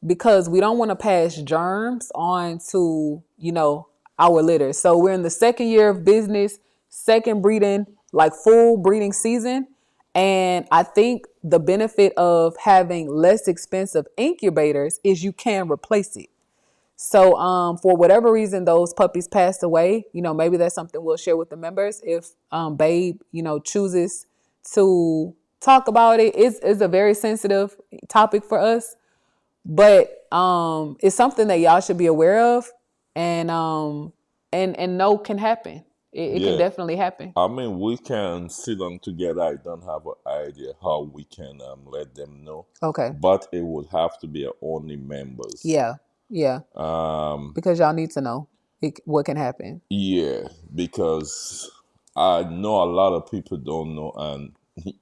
because we don't want to pass germs on to, our litter. So we're in the second year of business. second breeding, like full breeding season. And I think the benefit of having less expensive incubators is you can replace it. So for whatever reason those puppies passed away, maybe that's something we'll share with the members if Babe, chooses to talk about it. It's a very sensitive topic for us, but it's something that y'all should be aware of, and no can happen. It can Yeah. definitely happen. I mean, we can sit down together. I don't have an idea how we can let them know, Okay. but it would have to be only members. Yeah. Yeah. Because y'all need to know what can happen. Yeah, because I know a lot of people don't know, and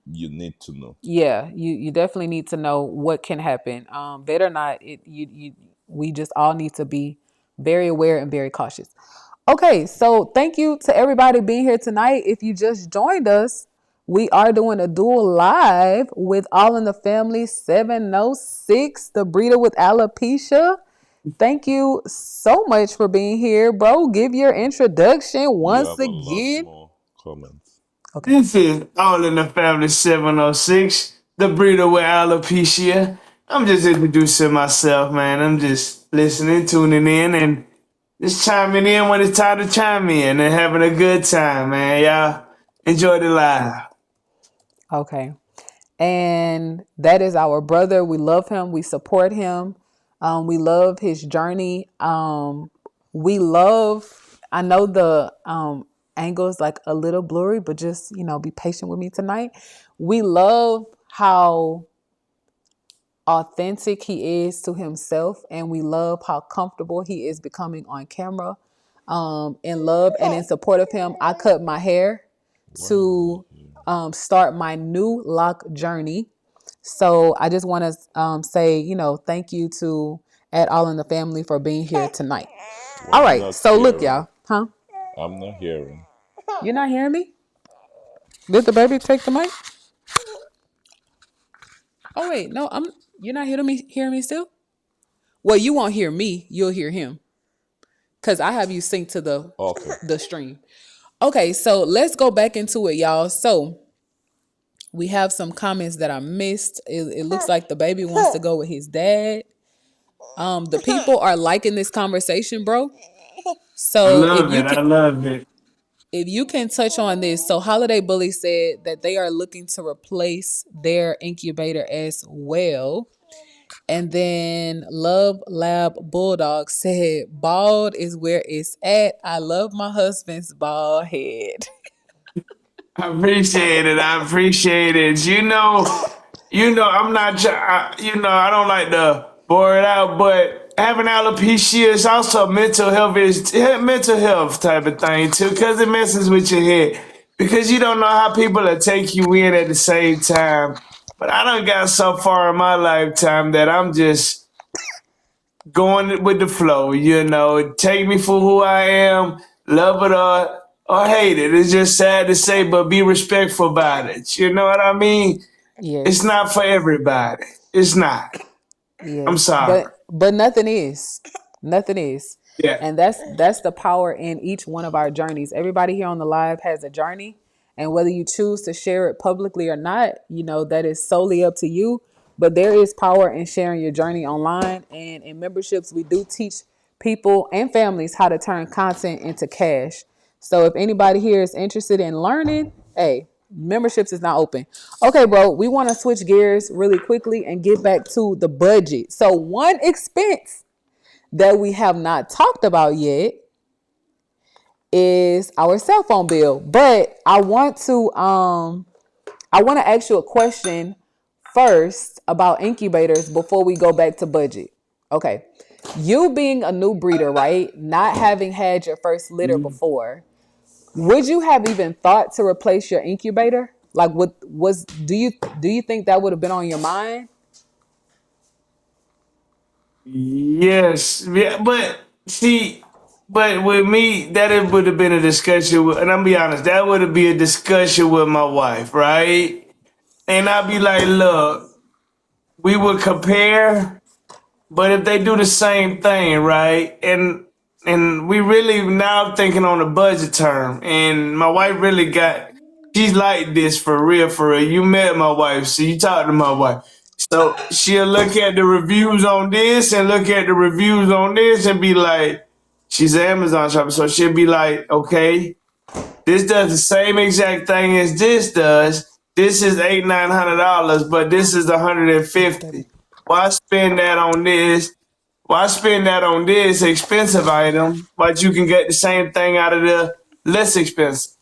you need to know. Yeah, you definitely need to know what can happen. Bet or not, we just all need to be very aware and very cautious. Okay, so thank you to everybody being here tonight. If you just joined us, we are doing a dual live with All in the Family 706, the breeder with alopecia. Thank you so much for being here, bro. Give your introduction You once have a lot again. more comments. Okay. This is All in the Family 706, the breeder with alopecia. I'm just introducing myself, man. I'm just listening, tuning in, and just chiming in when it's time to chime in and having a good time, man. Y'all enjoy the live. Okay. And that is our brother. We love him. We support him. We love his journey. We love, I know the angle is like a little blurry, but just, be patient with me tonight. We love how authentic he is to himself, and we love how comfortable he is becoming on camera. In love and in support of him, I cut my hair to start my new lock journey. So I just want to say, thank you to at All in the Family for being here tonight. Well, All I'm right, not so look, hearing. y'all, huh? I'm not hearing. You're not hearing me? Did the baby take the mic? Oh wait, no, I'm. You're not hearing me. Hearing me still? Well, you won't hear me. You'll hear him, cause I have you sync to Okay. the stream. Okay, so let's go back into it, y'all. So we have some comments that I missed. It looks like the baby wants to go with his dad. The people are liking this conversation, bro. I So love it. I love it. if you can touch on this, so Holiday Bully said that they are looking to replace their incubator as well. And then Love Lab Bulldog said, bald is where it's at. I love my husband's bald head. I appreciate it. I appreciate it. I'm not. I don't like to bore it out, but having alopecia is also mental health type of thing too, because it messes with your head. Because you don't know how people will take you in at the same time. But I done got so far in my lifetime that I'm just going with the flow. Take me for who I am, love it or hate it. It's just sad to say, but be respectful about it. You know what I mean? It's Yes. not for everybody. It's not. I'm Yes, sorry. but nothing is. Nothing is. Yeah. And that's the power in each one of our journeys. Everybody here on the live has a journey, and whether you choose to share it publicly or not, that is solely up to you. But there is power in sharing your journey online, and in memberships we do teach people and families how to turn content into cash. So if anybody here is interested in learning, hey, memberships is not open. Okay, bro, we want to switch gears really quickly and get back to the budget. So one expense that we have not talked about yet is our cell phone bill. But I want to ask you a question first about incubators before we go back to budget. Okay. You being a new breeder, right? Not having had your first litter before, would you have even thought to replace your incubator? Like, do you think that would have been on your mind? Yes. Yeah, but see, but with me, would have been a discussion with, and I'll be honest, that would have been a discussion with my wife, right? And I'd be like, look, we would compare, but if they do the same thing, right? And and we really now thinking on a budget term. And my wife really she's like this for real, for real. You met my wife, so you talked to my wife. So she'll look at the reviews on this and look at the reviews on this and be like, she's an Amazon shopper, so she'll be like, okay, this does the same exact thing as this does. This is $800-900, but this is Yes, baby. 150. Why spend that on this? Why spend that on this expensive item, but you can get the same thing out of the less expensive?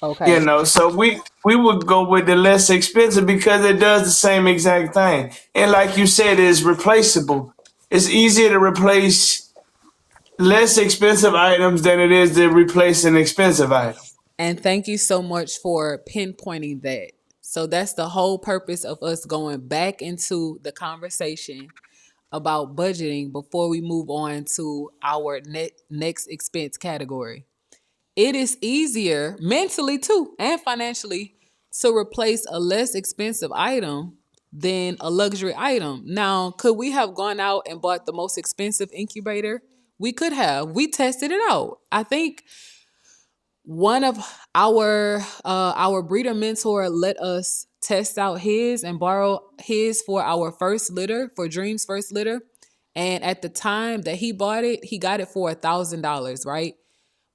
Okay. So we would go with the less expensive because it does the same exact thing. And like you said, it's replaceable. It's easier to replace less expensive items than it is to replace an expensive item. And thank you so much for pinpointing that. So that's the whole purpose of us going back into the conversation about budgeting before we move on to our next expense category. It is easier mentally too and financially to replace a less expensive item than a luxury item. Now, could we have gone out and bought the most expensive incubator? We could have. We tested it out. I think one of our breeder mentor let us test out his and borrow his for our first litter, for Dream's first litter. And at the time that he bought it, he got it for $1,000, right?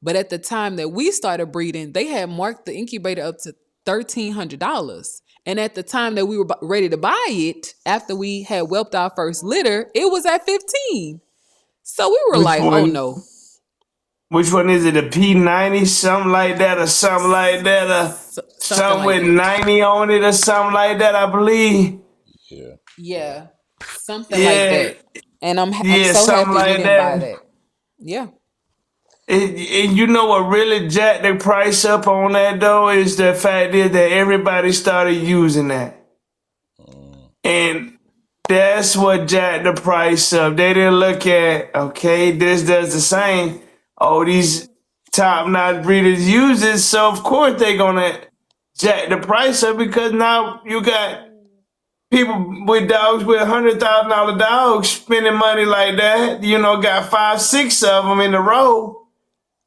But at the time that we started breeding, they had marked the incubator up to $1,300. And at the time that we were ready to buy it, after we had whelped our first litter, it was at 15. So we were Which like, oh one? no. Which one is it? A P90, something like that, or something like that, or Something something like with that. 90 on it, or something like that. I believe. Yeah. Yeah. Something like Yeah, that. And I'm yeah, so something happy we like didn't buy that. that. Yeah. And you know what really jacked the price up on that though is the fact is that everybody started using that, and that's what jacked the price up. They didn't look at, okay, this does the same. Oh, these top notch breeders use it, so of course they're gonna jack the price up because now you got people with dogs with $100,000 dogs spending money like that. Got five, six of them in a row.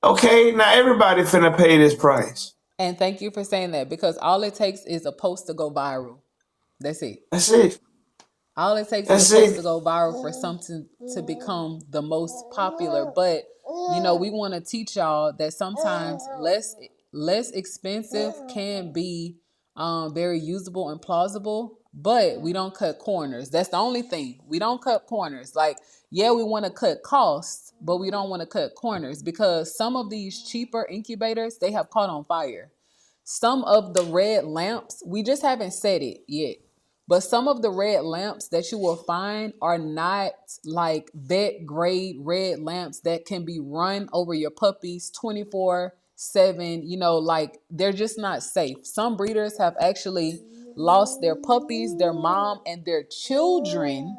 Okay, now everybody finna pay this price. And thank you for saying that because all it takes is a post to go viral. That's it. That's it. All it takes is a That's post to it. go viral for something to become the most popular. But we want to teach y'all that sometimes less expensive can be very usable and plausible. But we don't cut corners. That's the only thing. We don't cut corners. Like, yeah, we want to cut costs, but we don't want to cut corners because some of these cheaper incubators, they have caught on fire. Some of the red lamps, we just haven't said it yet. But some of the red lamps that you will find are not like vet grade red lamps that can be run over your puppies 24/7. Like they're just not safe. Some breeders have actually lost their puppies, their mom, and their children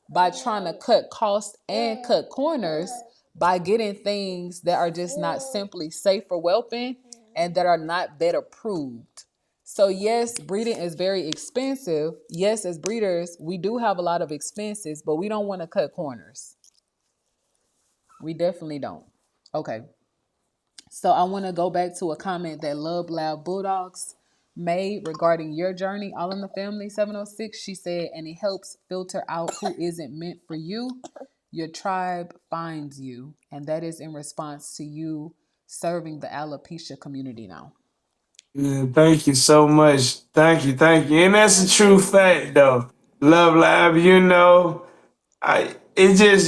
by trying to cut costs and cut corners by getting things that are just not simply safe for whelping and that are not vet approved. So yes, breeding is very expensive. Yes, as breeders, we do have a lot of expenses, but we don't want to cut corners. We definitely don't. Okay. So I want to go back to a comment that Love Loud Bulldogs made regarding your journey, All in the Family 706. She said, and it helps filter out who isn't meant for you. Your tribe finds you. And that is in response to you serving the alopecia community now. Yeah, thank you so much. Thank you. And that's a true fact though. Love Live, it's just,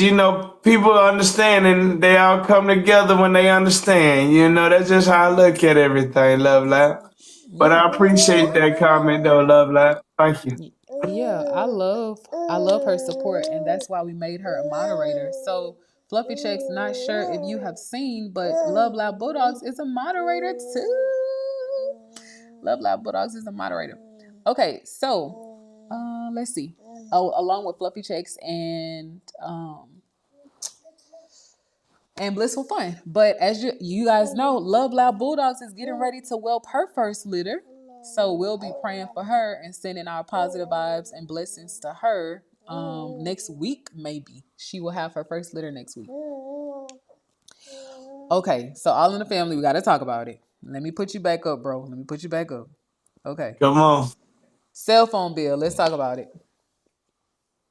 people understand and they all come together when they understand. That's just how I look at everything, Love Live. But Yeah. I appreciate that comment though, Love Live. Thank you. Yeah, I love her support and that's why we made her a moderator. So Fluffy Check's not sure if you have seen, but Love Loud Bulldogs is a moderator too. Love Loud Bulldogs is a moderator. Okay, so let's see. Oh, along with Fluffy Checks and Blissful Fun. But as you guys know, Love Loud Bulldogs is getting ready to whelp her first litter. So we'll be praying for her and sending our positive vibes and blessings to her next week, maybe. She will have her first litter next week. Okay, so all in the family, we got to talk about it. Let me put you back up, bro. Let me put you back up. Okay. Come on. Cell phone bill. Let's talk about it.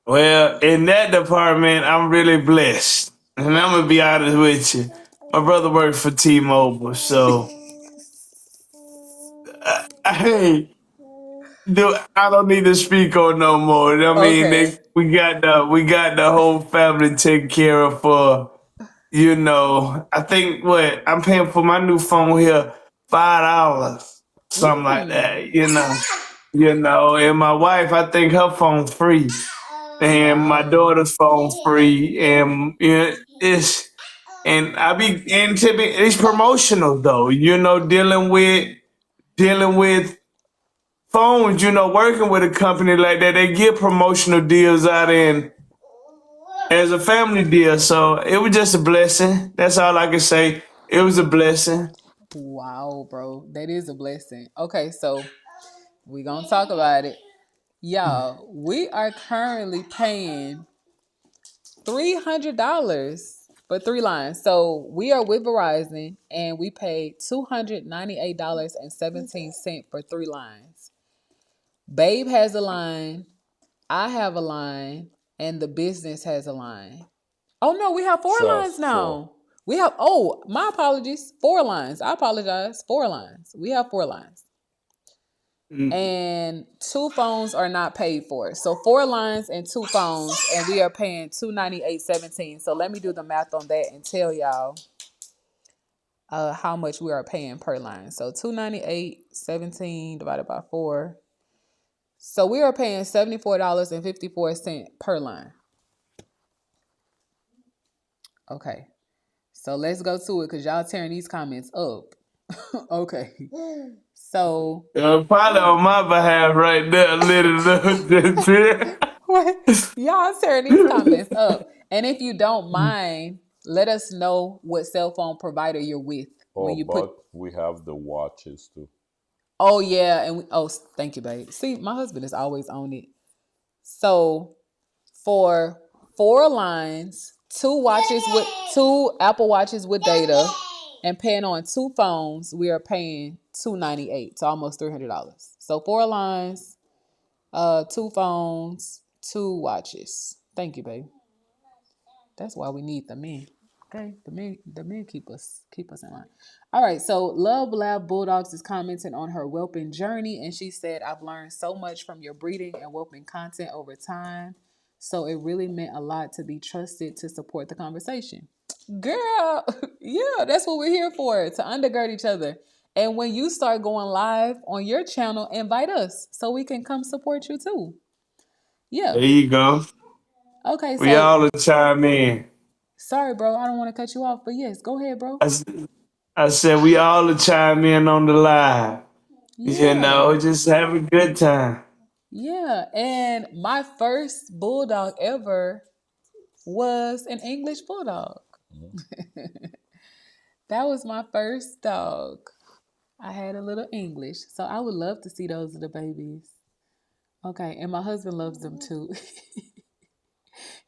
Well, in that department, I'm really blessed. And I'm gonna be honest with you. My brother works for T-Mobile, so hey, dude, I don't need to speak on no more. I mean, Okay. we got the whole family taken care of for I think what I'm paying for my new phone here $5, something like Mm. that. And my wife, I think her phone free, and my Wow. daughter's phone free, and it's and I be and to be, it's promotional though. Dealing with phones. Working with a company like that, they get promotional deals out in as a family deal. So it was just a blessing. That's all I can say. It was a blessing. Wow, bro. That is a blessing. Okay, so we going to talk about it. Y'all, we are currently paying $300 for 3 lines. So we are with Verizon and we paid $298.17 for 3 lines. Babe has a line, I have a line, and the business has a line. Oh no, we have 4 lines Just for now. We have, oh, my apologies, 4 lines. I apologize. 4 lines. We have 4 lines. Mm. And 2 phones are not paid for. So 4 lines and 2 phones, and we are paying $298.17. So let me do the math on that and tell y'all how much we are paying per line. So $298.17 divided by 4. So we are paying $74.54 per line. Okay. So let's go to it because y'all tearing these comments up. Okay. So Probably on my behalf right there, little. y'all tearing these comments up. And if you don't mind, let us know what cell phone provider you're with when oh, you put. but we have the watches too. Oh yeah, and oh, thank you, babe. See, my husband is always on it. So for 4 lines, two Apple Watches with data, and paying on 2 phones, we are paying $298, so almost $300. So 4 lines, 2 phones, 2 watches. Thank you, babe. That's why we need the men. Okay, the men keep us in line. All right, so Love Lab Bulldogs is commenting on her whelping journey, and she said, "I've learned so much from your breeding and whelping content over time. So it really meant a lot to be trusted to support the conversation." Girl, yeah, that's what we're here for, to undergird each other. And when you start going live on your channel, invite us so we can come support you too. Yeah. There you go. Okay, We so all chime in. sorry, bro. I don't want to cut you off, but yes, go ahead, bro. I, s- I said we all chime in on the live. Yeah. Just have a good time. Yeah. And my first bulldog ever was an English bulldog. Mhm. That was my first dog. I had a little English. So I would love to see those little babies. Okay. And my husband loves them too.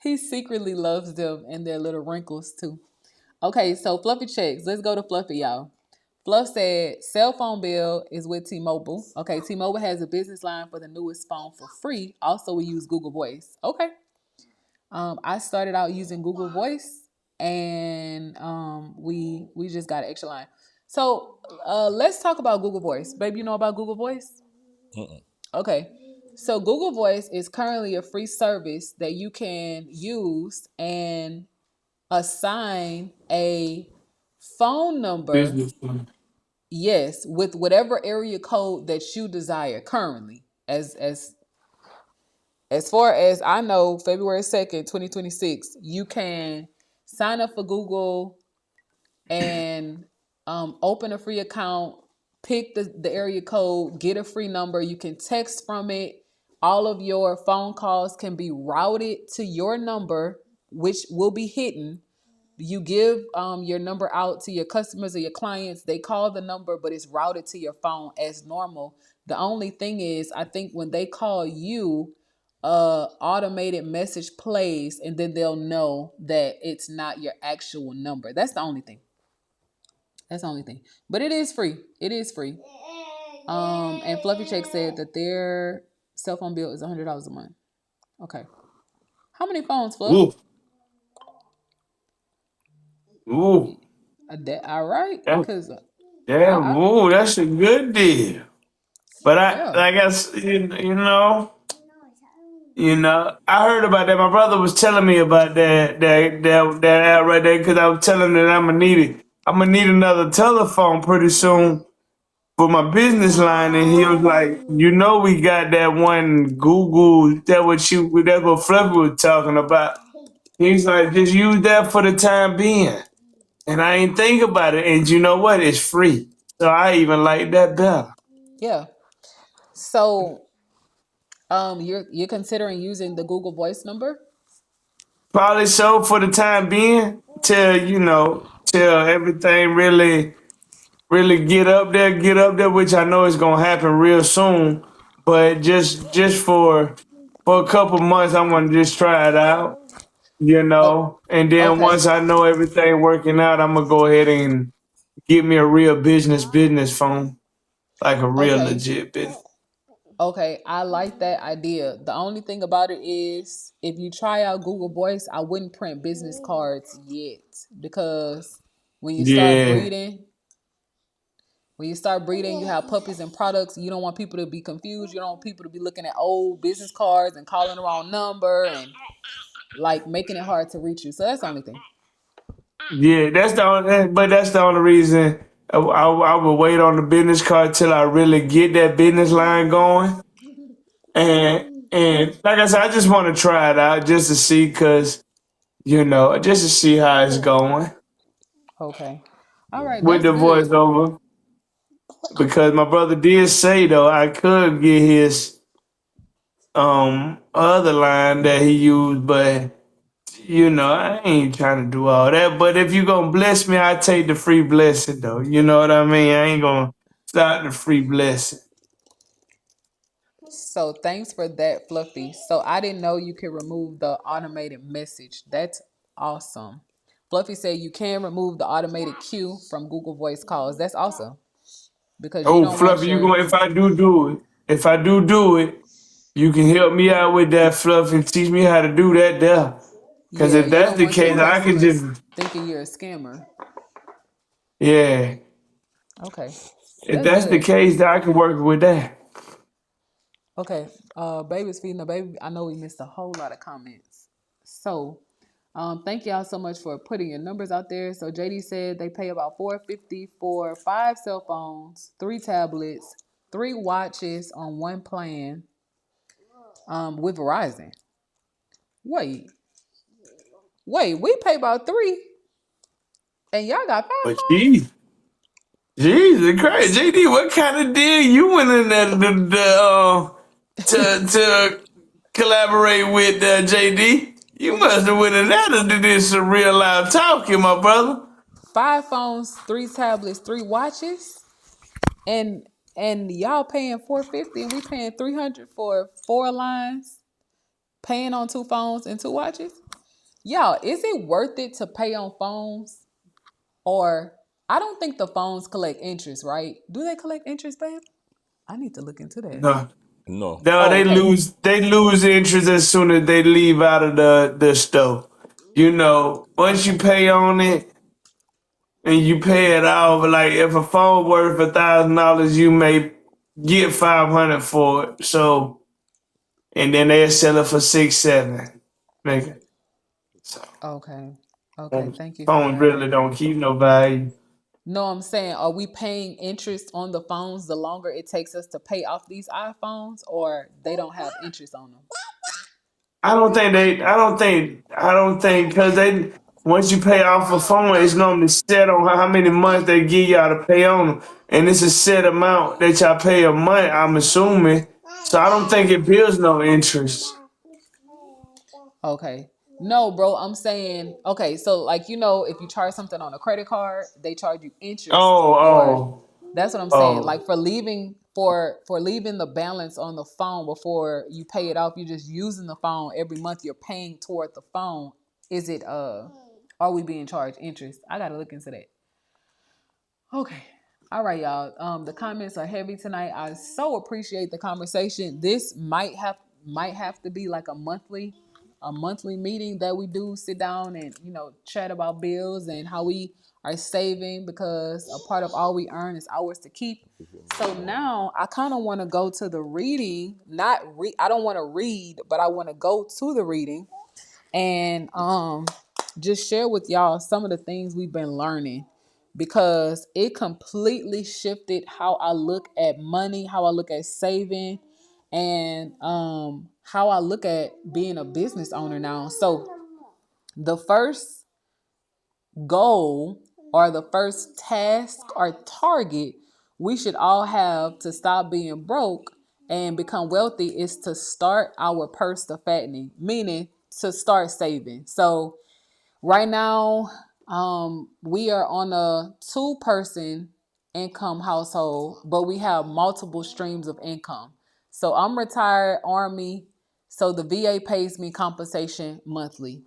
He secretly loves them and their little wrinkles too. Okay. So Fluffy checks. Let's go to Fluffy, y'all. Fluff said cell phone bill is with T-Mobile. Okay, T-Mobile has a business line for the newest phone for free. Also, we use Google Voice. Okay. I started out using Google Voice, and we just got an extra line. So let's talk about Google Voice, baby. You know about Google Voice? Mm-mm. Okay. So Google Voice is currently a free service that you can use and assign a phone number. Business. Yes, with whatever area code that you desire currently. As far as I know, February 2nd, 2026, you can sign up for Google and open a free account, pick the area code, get a free number. You can text from it. All of your phone calls can be routed to your number, which will be hidden. You give your number out to your customers or your clients. They call the number, but it's routed to your phone as normal. The only thing is, I think when they call you, automated message plays, and then they'll know that it's not your actual number. That's the only thing. That's the only thing. But it is free. It is free. And Fluffy Check said that their cell phone bill is $100 a month. Okay. How many phones, Fluff? Ooh, ooh, All right, that, cause damn, I ooh, that's a good deal. But yeah, I guess I heard about that. My brother was telling me about that app right there because I was telling him that I'm gonna need it. I'm gonna need another telephone pretty soon for my business line, and he was like, we got that one Google. That's what Fluffy was talking about. He's like, just use that for the time being, and I ain't think about it. And you know what? It's free, so I even like that better. yeah. So you're considering using the Google Voice number? Probably so for the time being, till everything really get up there, which I know is gonna happen real soon. But just for a couple months, I want to just try it out, Oh, and then okay, once I know everything working out, I'm gonna go ahead and get me a real business phone, like a real okay. legit business. Okay, I like that idea. The only thing about it is if you try out Google Voice, I wouldn't print business cards yet because when you start Yeah, breeding, when you start breeding, you have puppies and products. You don't want people to be confused. You don't want people to be looking at old business cards and calling the wrong number and like making it hard to reach you. So that's the only thing. yeah, that's the only reason I would wait on the business card till I really get that business line going. And like I said, I just want to try it out just to see, cause just to see how it's going Okay. All right, with that's the good. voiceover. Because my brother did say though I could get his other line that he used, but I ain't trying to do all that. But if you gonna bless me, I take the free blessing though. You know what I mean? I ain't gonna stop the free blessing. So thanks for that, Fluffy. So I didn't know you could remove the automated message. That's awesome. Fluffy said you can remove the automated queue from Google Voice calls. That's awesome because you Oh, don't want Fluffy, you your going if I do it, you can help me out with that, Fluff, and teach me how to do that there. Cause yeah, if you that's don't the want your case, I can customers just thinking you're a scammer. yeah. Okay, If that's that's the good. case, then I can work with that. Okay, baby's feeding the baby. I know we missed a whole lot of comments. So, thank y'all so much for putting your numbers out there. So JD said they pay about $450 for 5 cell phones, 3 tablets, 3 watches on one plan. With Verizon. Wait, wait, we pay about three, and y'all got five But phones. Jesus Christ, JD, what kind of deal you went in there to collaborate with JD? You must have went in there to do this some real live talking, my brother. 5 phones, 3 tablets, 3 watches, and y'all paying 450, and we paying 300 for 4 lines, paying on 2 phones and 2 watches. Y'all, is it worth it to pay on phones? Or I don't think the phones collect interest, right? Do they collect interest, babe? I need to look into that. No, No. no, Oh, okay. they lose interest as soon as they leave out of the store. Once you Okay. pay on it and you pay it off, like if a phone worth $1,000, you may get 500 for it. So, and then they'll sell it for 6, 7. Nigga. So Okay. Okay. Thank you for phones that. really don't keep no value. No, I'm saying, are we paying interest on the phones the longer it takes us to pay off these iPhones, or they don't have interest on them? I don't think, because once you pay off a phone, it's normally set on how many months they give y'all to pay on them. And it's a set amount that y'all pay a month, I'm assuming. So I don't think it builds no interest. Okay. No, bro, I'm saying, okay, so like, if you charge something on a credit card, they charge you interest Oh, for, oh, that's what I'm saying. oh. Like for leaving the balance on the phone before you pay it off, you're just using the phone every month, you're paying toward the phone. Is it are we being charged interest? I gotta look into that. Okay. All right, y'all. The comments are heavy tonight. I so appreciate the conversation. This might have to be like a monthly meeting that we do sit down and chat about bills and how we are saving, because a part of all we earn is ours to keep. So now I kind of want to go to the reading. I don't want to read, but I want to go to the reading and just share with y'all some of the things we've been learning, because it completely shifted how I look at money, how I look at saving, and how I look at being a business owner now. So the first goal, or the first task or target we should all have to stop being broke and become wealthy is to start our purse to fattening, meaning to start saving. So right now, we are on a two-person income household, but we have multiple streams of income. So I'm retired Army, so the VA pays me compensation monthly.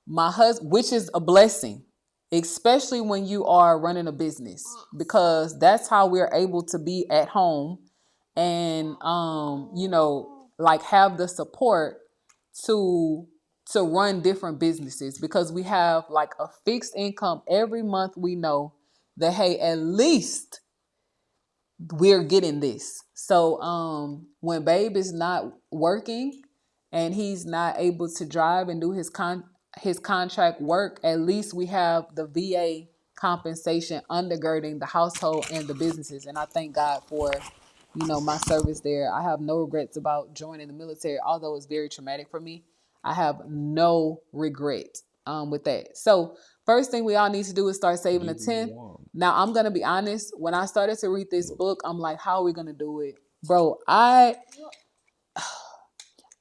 My husband, which is a blessing, especially when you are running a business, because that's how we're able to be at home and like have the support to run different businesses, because we have like a fixed income every month. We know that, hey, at least we're getting this. So when babe is not working and he's not able to drive and do his contract work, at least we have the VA compensation undergirding the household and the businesses. And I thank God for my service there. I have no regrets about joining the military, although it's very traumatic for me. I have no regret with that. So first thing we all need to do is start saving a 10th. Now I'm gonna be honest. When I started to read this book, I'm like, how are we gonna do it, bro? I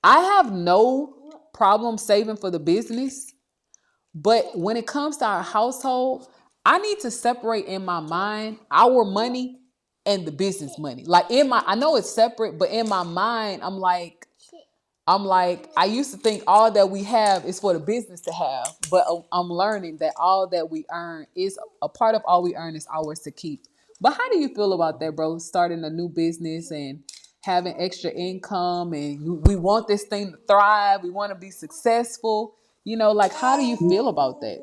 have no problem saving for the business, but when it comes to our household, I need to separate in my mind our money and the business money. Like I know it's separate, but in my mind, I'm like, I used to think all that we have is for the business to have, but I'm learning that all that we earn is a part of all we earn is ours to keep. But how do you feel about that, bro? Starting a new business and having extra income, and we want this thing to thrive. We want to be successful. Like, how do you feel about that?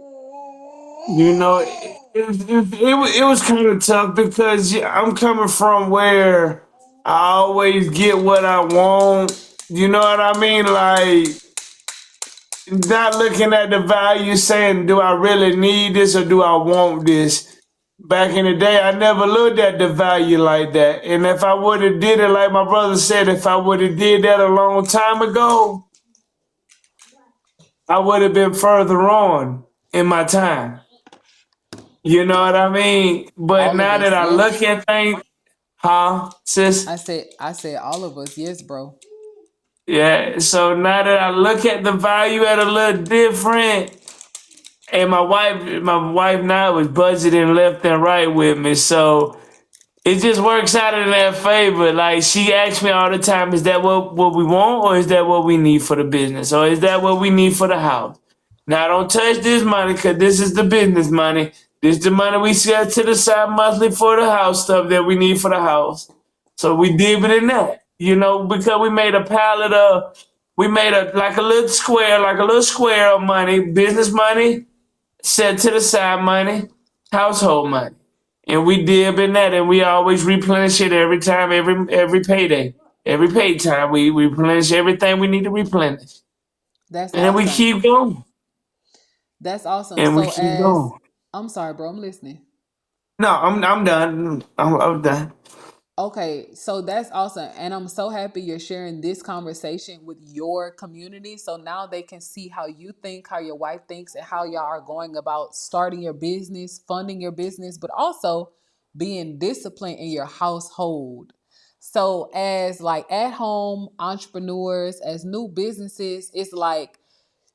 It was kind of tough because I'm coming from where I always get what I want. You know what I mean? Like, not looking at the value, saying, do I really need this or do I want this? Back in the day, I never looked at the value like that. And if I would have did it like my brother said, if I would have did that a long time ago, I would have been further on in my time. You know what I mean? But All of now that us, I yes. look at things, huh, sis? I said all of us, yes, bro. Yeah. So now that I look at the value at a little different, and my wife now is budgeting left and right with me, so it just works out in their favor. Like, she asks me all the time, is that what we want, or is that what we need for the business? Or is that what we need for the house? Now, don't touch this money, because this is the business money. This is the money we set to the side monthly for the house stuff that we need for the house. So we dip it in that. Because we made like a little square of money, business money, set to the side money, household money. And we dip in that, and we always replenish it every time, every payday. Every pay time, we replenish everything we need to replenish. That's And then we awesome. keep going. That's awesome. And we So keep going. I'm sorry, bro, I'm listening. No, I'm done. I'm done. Okay, so that's awesome. And I'm so happy you're sharing this conversation with your community. So now they can see how you think, how your wife thinks, and how y'all are going about starting your business, funding your business, but also being disciplined in your household. So as like at home entrepreneurs, as new businesses, it's like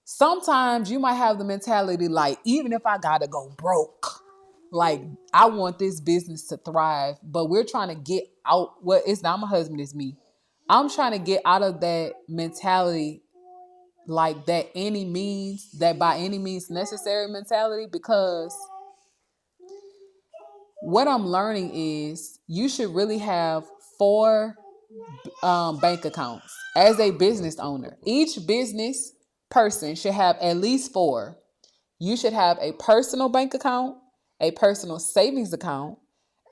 sometimes you might have the mentality like, even if I gotta go broke, like I want this business to thrive, but we're trying to get out. Well, it's not my husband, it's me. I'm trying to get out of that mentality, like that by any means necessary mentality, because what I'm learning is you should really have four bank accounts as a business owner. Each business person should have at least four. You should have a personal bank account, a personal savings account,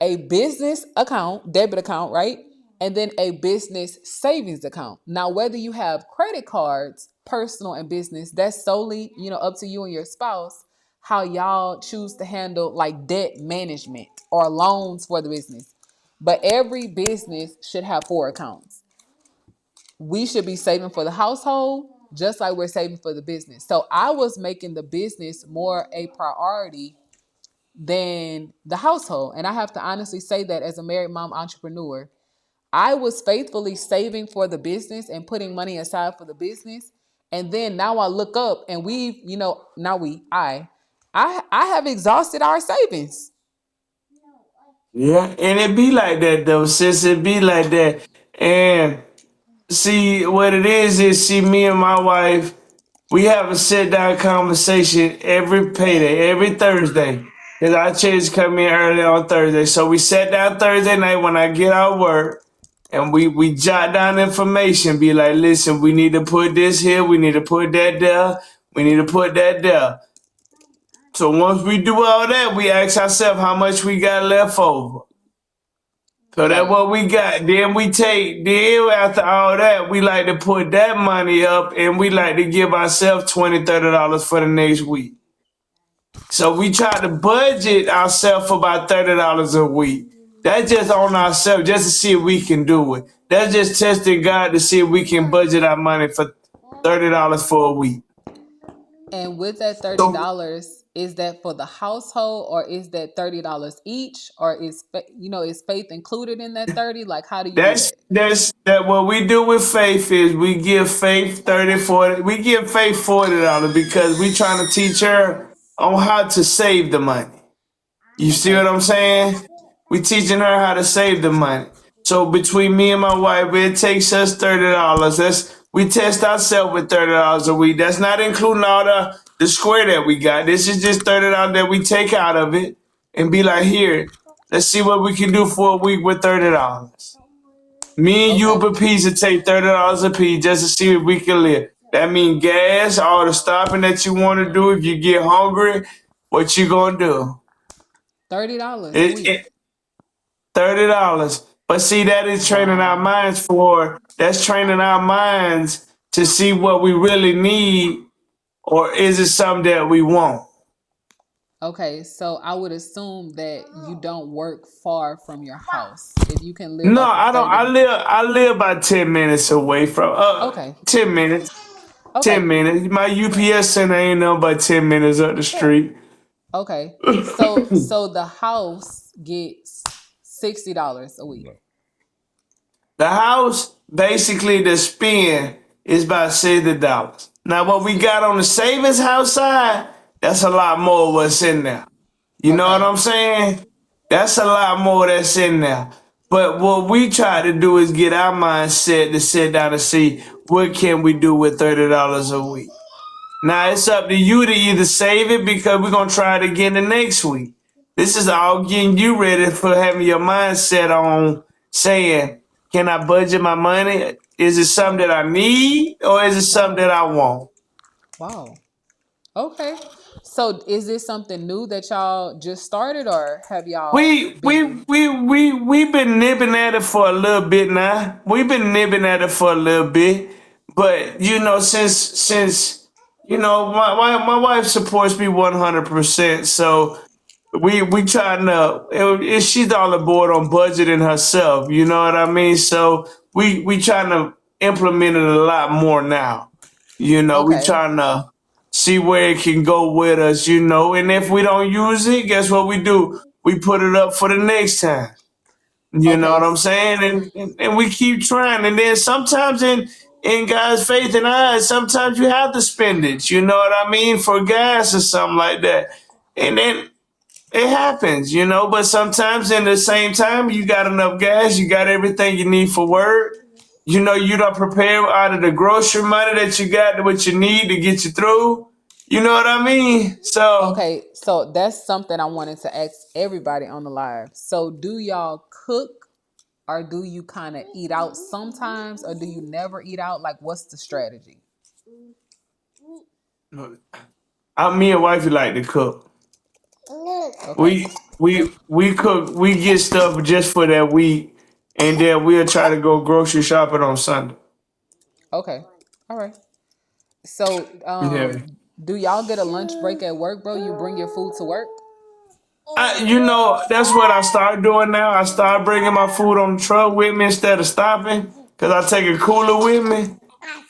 a business account, debit account, right? And then a business savings account. Now, whether you have credit cards, personal and business, that's solely, up to you and your spouse how y'all choose to handle like debt management or loans for the business. But every business should have four accounts. We should be saving for the household just like we're saving for the business. So I was making the business more a priority than the household. And I have to honestly say that as a married mom entrepreneur, I was faithfully saving for the business and putting money aside for the business. And then now I look up and we've, now I have exhausted our savings. Yeah, and it be like that though, sis. It be like that. And see what it is see me and my wife, we have a sit down conversation every payday, every Thursday. Cause our chicks come in early on Thursday. So we sat down Thursday night when I get out of work and we jot down information, be like, listen, we need to put this here, we need to put that there, we need to put that there. So once we do all that, we ask ourselves how much we got left over. So that's Right. what we got. Then after all that, we like to put that money up and we like to give ourselves $20, $30 for the next week. So we try to budget ourselves for about $30 a week. That's just on ourselves, just to see if we can do it. That's just testing God to see if we can budget our money for $30 for a week. And with that So $30, is that for the household or is that $30 each? Or is faith included in that 30? Like how do you do that? that's that what we do with Faith is we give Faith 30, 40. We give Faith $40 because we trying to teach her on how to save the money. You see what Okay. I'm saying? We teaching her how to save the money. So between me and my wife, it takes us $30. We test ourselves with $30 a week. That's not including all the square that we got. This is just $30 that we take out of it and be like, here, let's see what we can do for a week with $30. Me and you Okay. and Pizza take $30 a piece just to see if we can live. That means gas, all the stopping that you want to do. If you get hungry, what you gonna do? $30 a It, week. it $30. But see, that is training our Wow. minds for that's training our minds to see what we really need, or is it something that we want? Okay, so I would assume that you don't work far from your house. If you can live No, off of I don't. 30. I live about 10 minutes away from Okay. 10 minutes. Okay. 10 minutes. My UPS center ain't no but 10 minutes up the street. Okay. So the house gets $60 a week. The house, basically the spend is about $60. Now what we got on the savings house side, that's a lot more what's in there. You know what Okay. I'm saying? That's a lot more that's in there. But what we try to do is get our mindset to sit down and see what can we do with $30 a week. Now it's up to you to either save it because we're gonna try it again the next week. This is all getting you ready for having your mindset on saying, can I budget my money? Is it something that I need or is it something that I want? Wow. Okay. So is this something new that y'all just started or have y'all We been we doing? we we we've been nibbing at it for a little bit now. We've been nibbing at it for a little bit, but since my wife supports me 100%, so we trying to. She's all aboard on budgeting herself. You know what I mean? So we trying to implement it a lot more now. We Okay. trying to see where it can go with us, and if we don't use it, guess what we do? We put it up for the next time. You know Okay. what I'm saying? And we keep trying. And then sometimes in God's faith and eyes, sometimes you have to spend it. You know what I mean? For gas or something like that. And then it happens. But sometimes in the same time, you got enough gas, you got everything you need for work. You don't prepare out of the grocery money that you got what you need to get you through. You know what I mean? So Okay, so that's something I wanted to ask everybody on the live. So, do y'all cook or do you kind of eat out sometimes or do you never eat out? Like, what's the strategy? me and wifey like to cook. Okay, We cook. We get stuff just for that week, and then we'll try to go grocery shopping on Sunday. okay, all right. So, Yeah. do y'all get a lunch break at work, bro? You bring your food to work? That's what I started doing now. I started bringing my food on the truck with me instead of stopping, cause I take a cooler with me,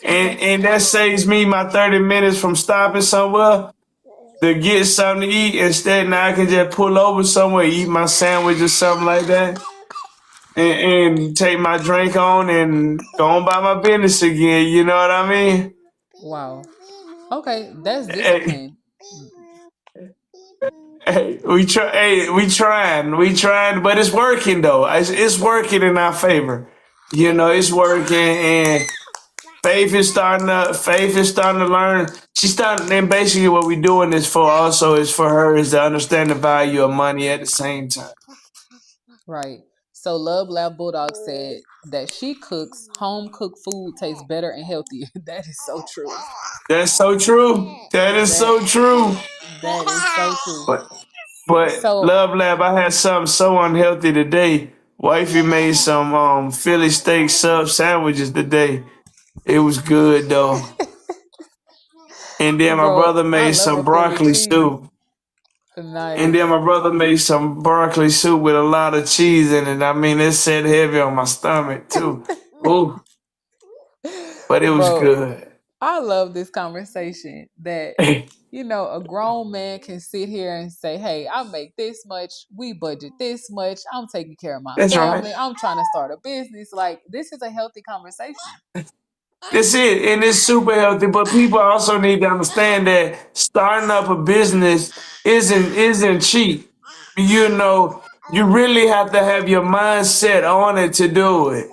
Okay. and that saves me my 30 minutes from stopping somewhere to get something to eat. Instead, now I can just pull over somewhere, eat my sandwich or something like that, and take my drink on and go on by my business again. You know what I mean? Wow. Okay, that's Hey, discipline. hey, we trying, but it's working though. It's working in our favor. You know, it's working, and Faith is starting to learn. She's starting, and basically what we're doing this for also is for her is to understand the value of money at the same time. Right. So Love Lab Bulldog said that she cooks home cooked food tastes better and healthier. That is so true. That's so true. That is That so true. that is so true. But but So Love Lab, I had something so unhealthy today. Wifey made some Philly steak sub sandwiches today. It was good though. And then my bro, brother I made love some a Philly broccoli cheese. soup. And Nice. then my brother made some broccoli soup with a lot of cheese in it. I mean, it sat heavy on my stomach too. Ooh, but it was Bro, good. I love this conversation that a grown man can sit here and say, "Hey, I make this much, we budget this much, I'm taking care of my That's right. family, I'm trying to start a business." Like, this is a healthy conversation. That's it, and it's super healthy. But people also need to understand that starting up a business isn't cheap. You know, you really have to have your mindset on it to do it.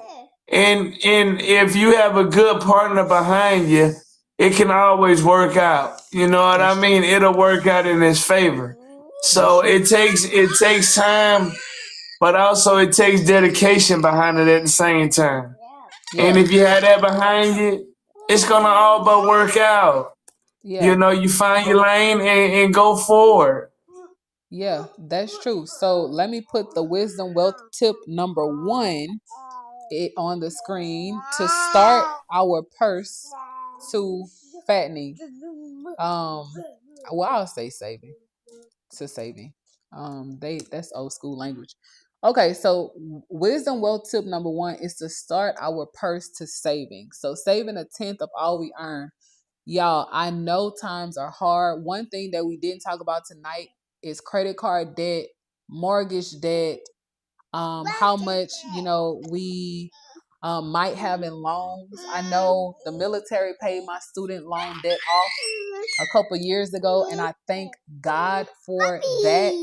And if you have a good partner behind you, it can always work out. You know what I That's mean? true. It'll work out in his favor. That's So true. it takes time, but also it takes dedication behind it at the same time. And Yeah. if you have that behind you, it's gonna all but work out. You Yeah. know, you find your lane and go forward. Yeah, that's true. So let me put the wisdom wealth tip number one on the screen to start our purse to fattening. Um, well, I'll say saving to saving. That's old school language. Okay, so wisdom wealth tip number one is to start our purse to saving. So saving a tenth of all we earn. Y'all, I know times are hard. One thing that we didn't talk about tonight is credit card debt, mortgage debt, how much we might have in loans. I know the military paid my student loan debt off a couple years ago, and I thank God for that.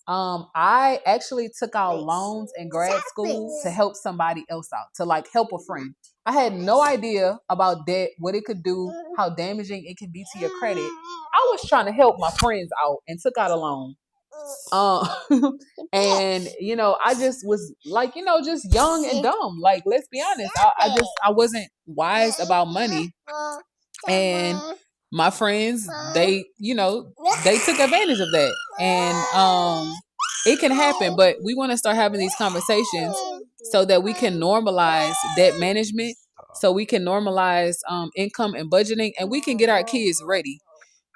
I actually took out loans in grad school to help somebody else out, to like help a friend. I had no idea about debt, what it could do, how damaging it can be to your credit. I was trying to help my friends out and took out a loan. Um, and I just was like, just young and dumb. Like, let's be honest, I wasn't wise about money, and my friends, they took advantage of that, and it can happen. But we want to start having these conversations so that we can normalize debt management, so we can normalize income and budgeting, and we can get our kids ready.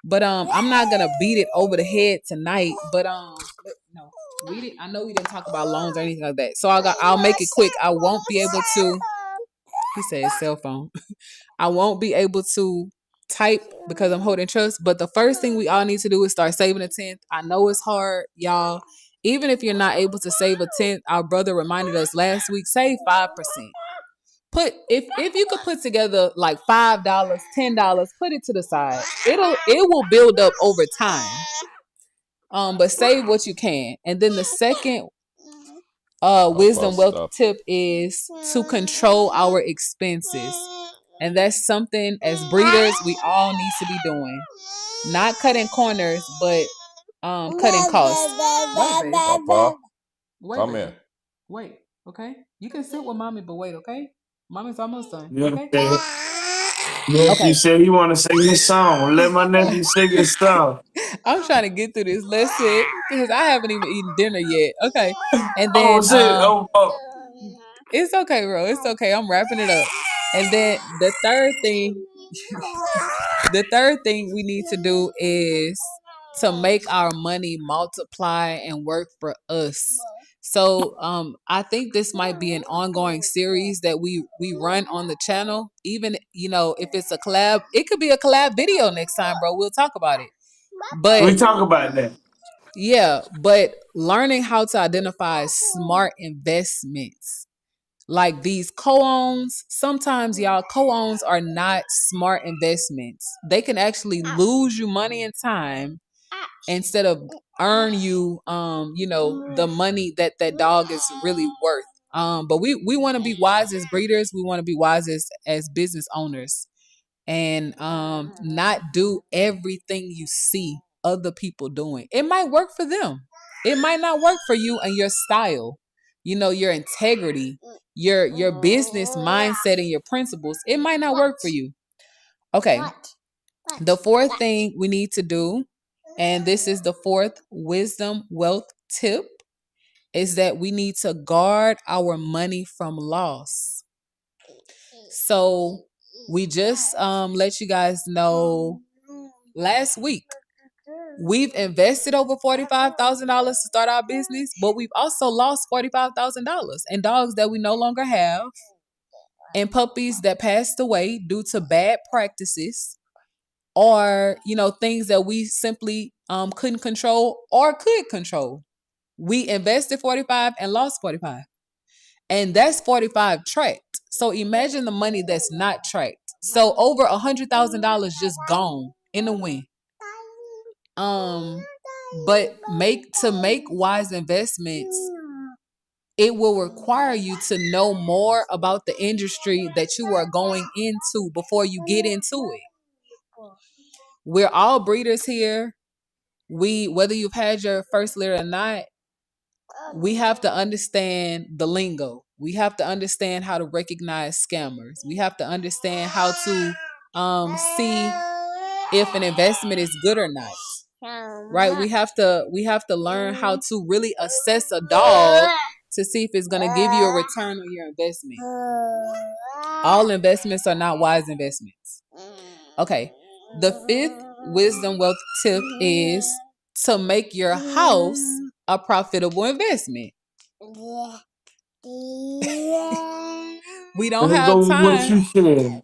But I'm not gonna beat it over the head tonight. But no, I know we didn't talk about loans or anything like that. So I'll make it quick. I won't be able to. He said cell phone. I won't be able to type because I'm holding trust. But the first thing we all need to do is start saving a tenth. I know it's hard, y'all. Even if you're not able to save a tenth, our brother reminded us last week, save 5%. Put if you could put together like $5, $10, put it to the side. It will build up over time. But save what you can. And then the second wisdom Bust wealth up. tip is to control our expenses. And that's something as breeders we all need to be doing. Not cutting corners, but cutting costs. Wait, baby. Papa, Wait, come baby. here. Wait, okay? You can sit with mommy, but wait, okay? Mommy's almost done, Yeah, okay? okay. Nephew Okay. said he want to sing his song. Let my nephew sing his song. I'm trying to get through this lesson because I haven't even eaten dinner yet. Okay. And Oh, then shit. Oh. it's okay, bro. It's okay. I'm wrapping it up. And then the third thing we need to do is to make our money multiply and work for us. So I think this might be an ongoing series that we run on the channel. Even if it's a collab, it could be a collab video next time, bro. We'll talk about it. But We talk about that. yeah, but learning how to identify smart investments. Like these co-owns, sometimes y'all co-owns are not smart investments. They can actually lose you money and time instead of earn you the money that dog is really worth. But we want to be wise as breeders, we want to be wise as business owners, and not do everything you see other people doing. It might work for them, it might not work for you and your style, your integrity, your business mindset and your principles. It might not work for you. Okay, the fourth thing we need to do, and this is the fourth wisdom wealth tip, is that we need to guard our money from loss. So we just let you guys know last week we've invested over $45,000 to start our business, but we've also lost $45,000 in dogs that we no longer have and puppies that passed away due to bad practices or things that we simply couldn't control or could control. We invested 45 and lost 45. And that's 45 tracked. So imagine the money that's not tracked. So over $100,000 just gone in the wind. But make wise investments, it will require you to know more about the industry that you are going into before you get into it. We're all breeders here. Whether you've had your first litter or not, we have to understand the lingo. We have to understand how to recognize scammers. We have to understand how to see if an investment is good or not. Right? We have to learn how to really assess a dog to see if it's going to give you a return on your investment. All investments are not wise investments. Okay. The fifth wisdom wealth tip is to make your house a profitable investment. We don't Let's have go with what time. you said.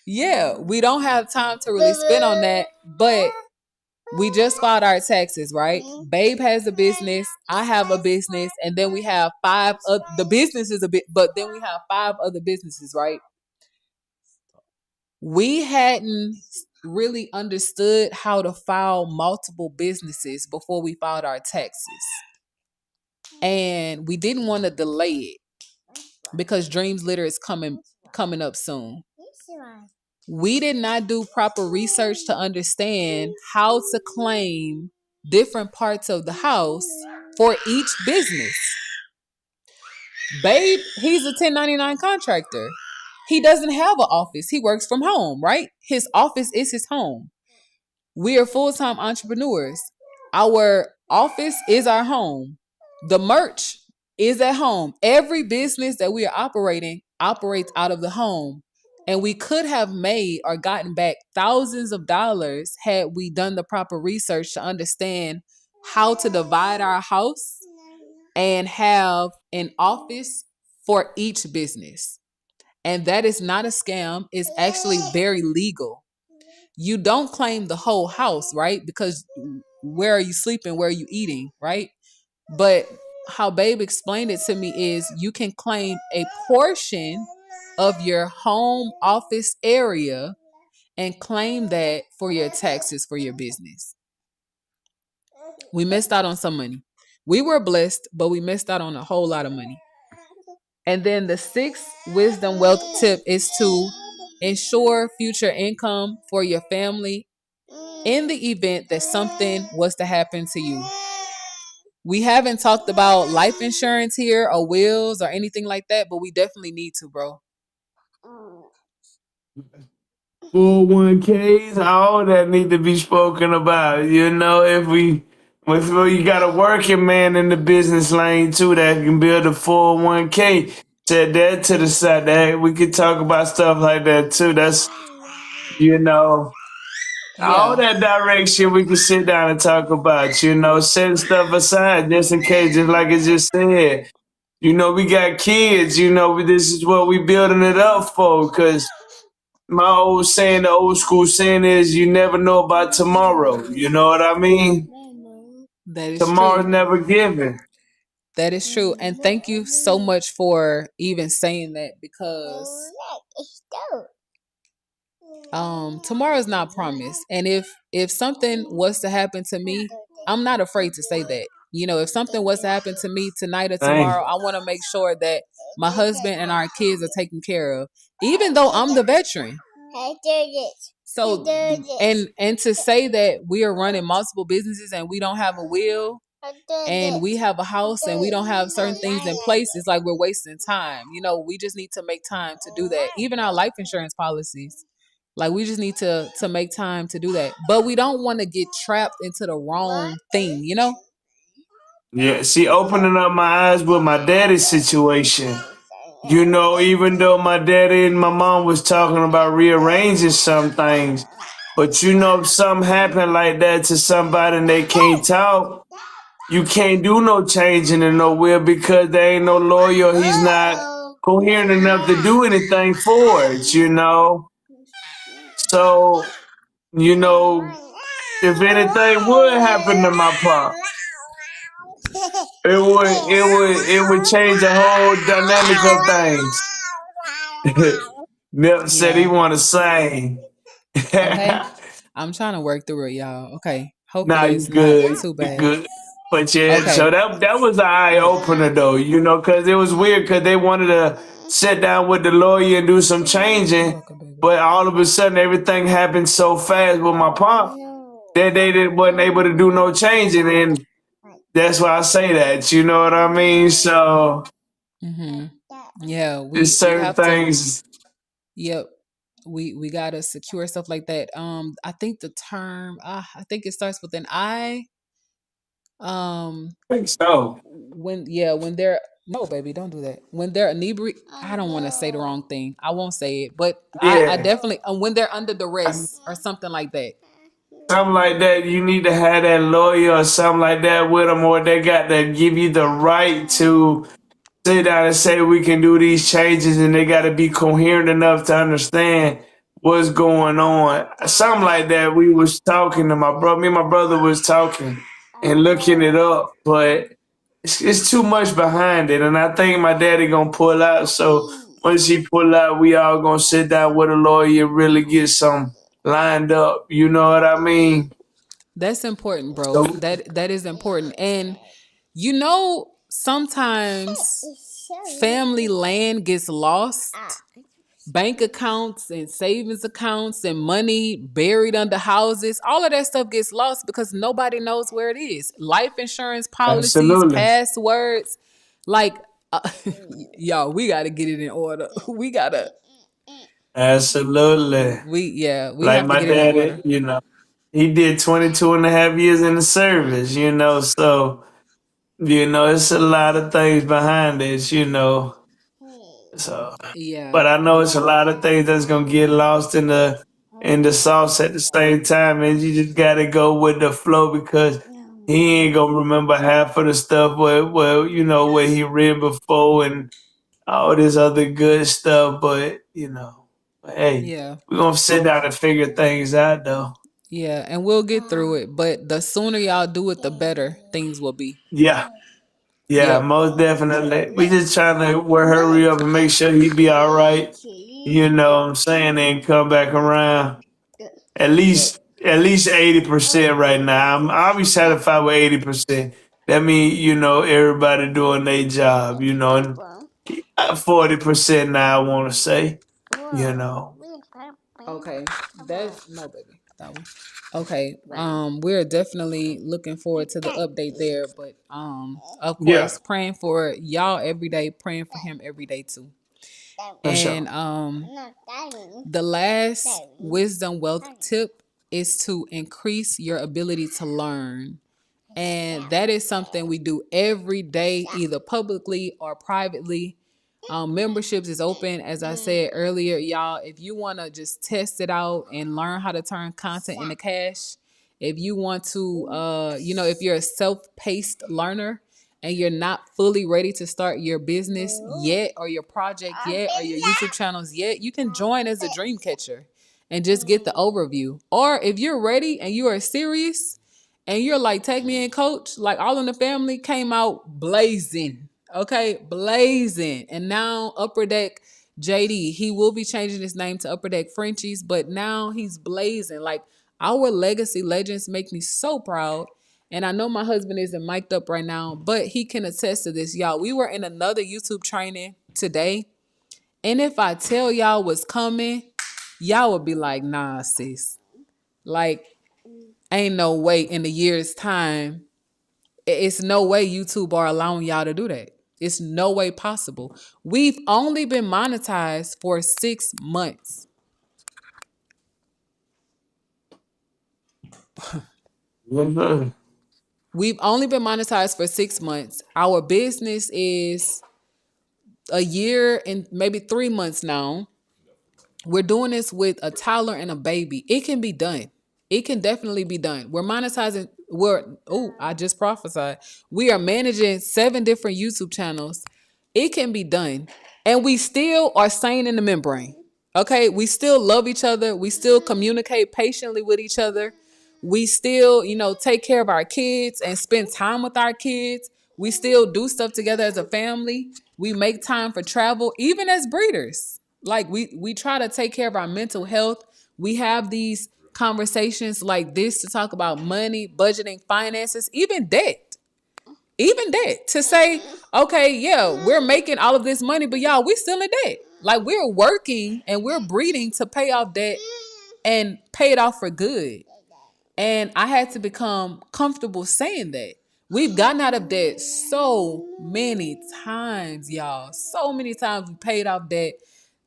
Yeah, we don't have time to really spend on that, but we just filed our taxes, right? Babe has a business, I have a business, and then we have the business is a bit, but then we have 5 other businesses, right? We hadn't really understood how to file multiple businesses before we filed our taxes. And we didn't want to delay it because Dreams Litter is coming up soon. We did not do proper research to understand how to claim different parts of the house for each business. Babe, he's a 1099 contractor. He doesn't have an office. He works from home, right? His office is his home. We are full-time entrepreneurs. Our office is our home. The merch is at home. Every business that we are operating operates out of the home. And we could have made or gotten back thousands of dollars had we done the proper research to understand how to divide our house and have an office for each business. And that is not a scam. It's actually very legal. You don't claim the whole house, right? Because where are you sleeping? Where are you eating, right? But how Babe explained it to me is you can claim a portion of your home office area and claim that for your taxes for your business. We missed out on some money. We were blessed, but we missed out on a whole lot of money. And then the sixth wisdom wealth tip is to ensure future income for your family in the event that something was to happen to you. We haven't talked about life insurance here or wills or anything like that, but we definitely need to, bro. 401ks, all that need to be spoken about. You know, if you got a working man in the business lane too that can build a 401k, set that to the side. That we could talk about stuff like that too. That's you know all Yeah. that direction we can sit down and talk about. You know, setting stuff aside just in case, just like it just said. You know, we got kids. You know, this is what we building it up for. Cause my old saying, the old school saying is, you never know about tomorrow. You know what I mean? That is Tomorrow's true. never given. That is true. And thank you so much for even saying that because tomorrow's not promised. And if something was to happen to me, I'm not afraid to say that. You know, if something was to happen to me tonight or Dang. tomorrow, I want to make sure that my husband and our kids are taken care of, even though I'm the veteran. So and to say that we are running multiple businesses and we don't have a will and we have a house and we don't have certain things in place, it's like we're wasting time. You know, we just need to make time to do that. Even our life insurance policies, like we just need to make time to do that. But we don't want to get trapped into the wrong thing, you know? Yeah, see, opening up my eyes with my daddy's situation. You know, even though my daddy and my mom was talking about rearranging some things, but you know, if something happened like that to somebody and they can't talk, you can't do no changing in no will because there ain't no lawyer. He's not coherent enough to do anything for it, you know? So, you know, if anything would happen to my pop, it would change the whole dynamic of things. Nip said he Yeah. want to sing. Okay. I'm trying to work through it, y'all. Okay. Nah, Hopefully you it's not good, too you bad. good. But yeah, Okay. so that was an eye opener though, you know, because it was weird because they wanted to sit down with the lawyer and do some You're changing, welcome, baby. but all of a sudden everything happened so fast with my pop that they wasn't able to do no changing, and that's why I say that. You know what I mean? So Mm-hmm. Yeah, it's we certain have to. things. Yep. We gotta secure stuff like that. I think the term I think it starts with an I. I think so. When they're no baby, don't do that. When they're inebriated, I don't want to say the wrong thing. I won't say it, but I Yeah. definitely when they're under duress or something like that. Something like that, you need to have that lawyer or something like that with them, or they got to give you the right to sit down and say we can do these changes, and they got to be coherent enough to understand what's going on. Something like that. We was talking to my brother. Me and my brother was talking and looking it up, but it's too much behind it, and I think my daddy gonna pull out. So once he pull out, we all gonna sit down with a lawyer and really get some lined up. You know what I mean? That's important, bro. So That is important. And you know, sometimes family land gets lost. Bank accounts and savings accounts and money buried under houses, all of that stuff gets lost because nobody knows where it is. Life insurance policies, absolutely, passwords, like y'all, we got to get it in order. We got to absolutely. we Like have to my get it in daddy, order. you know, he did 22 and a half years in the service, you know, so, you know, it's a lot of things behind this, you know. So, Yeah. but I know it's a lot of things that's gonna get lost in the sauce at the same time, and you just gotta go with the flow because he ain't gonna remember half of the stuff where you know what he read before and all this other good stuff. But you know, hey, Yeah. we're gonna sit down and figure things out though. Yeah, and we'll get through it, but the sooner y'all do it the better things will be. Yeah, yeah, Yep. most definitely. We just trying to hurry up and make sure he be all right. You know what I'm saying, and come back around. At Yep. least 80% right now. I'll be satisfied with 80%. That means, you know, everybody doing their job, you know, and 40% now I wanna say, you know. Okay, that's no baby. That one. Okay. We're definitely looking forward to the update there, but of Yeah, course, praying for y'all every day, praying for him every day too. for sure. And the last wisdom wealth tip is to increase your ability to learn. And that is something we do every day, either publicly or privately. Memberships is open, as I said earlier, y'all. If you want to just test it out and learn how to turn content into cash, if you want to, if you're a self-paced learner and you're not fully ready to start your business yet, or your project yet, or your YouTube channels yet, you can join as a dream catcher and just get the overview. Or if you're ready and you are serious and you're like, take me in, coach, like All in the Family came out blazing. Okay, blazing. And now Upper Deck JD, he will be changing his name to Upper Deck Frenchies, but now he's blazing. Like, our legacy legends make me so proud. And I know my husband isn't mic'd up right now, but he can attest to this, y'all. We were in another YouTube training today. And if I tell y'all what's coming, y'all would be like, nah, sis. Like, ain't no way in a year's time. It's no way YouTube are allowing y'all to do that. It's no way possible. We've only been monetized for 6 months. We've only been monetized for 6 months. Our business is a year and maybe 3 months now. We're doing this with a toddler and a baby. It can be done. It can definitely be done. We're monetizing. I just prophesied. We are managing 7 different YouTube channels. It can be done. And we still are sane in the membrane. Okay. We still love each other. We still communicate patiently with each other. We still, take care of our kids and spend time with our kids. We still do stuff together as a family. We make time for travel, even as breeders. Like, we try to take care of our mental health. We have these conversations like this to talk about money, budgeting, finances, even debt. Even debt. To say, okay, yeah, we're making all of this money, but y'all, we still in debt. Like, we're working and we're breeding to pay off debt and pay it off for good. And I had to become comfortable saying that. We've gotten out of debt so many times, y'all. So many times we paid off debt.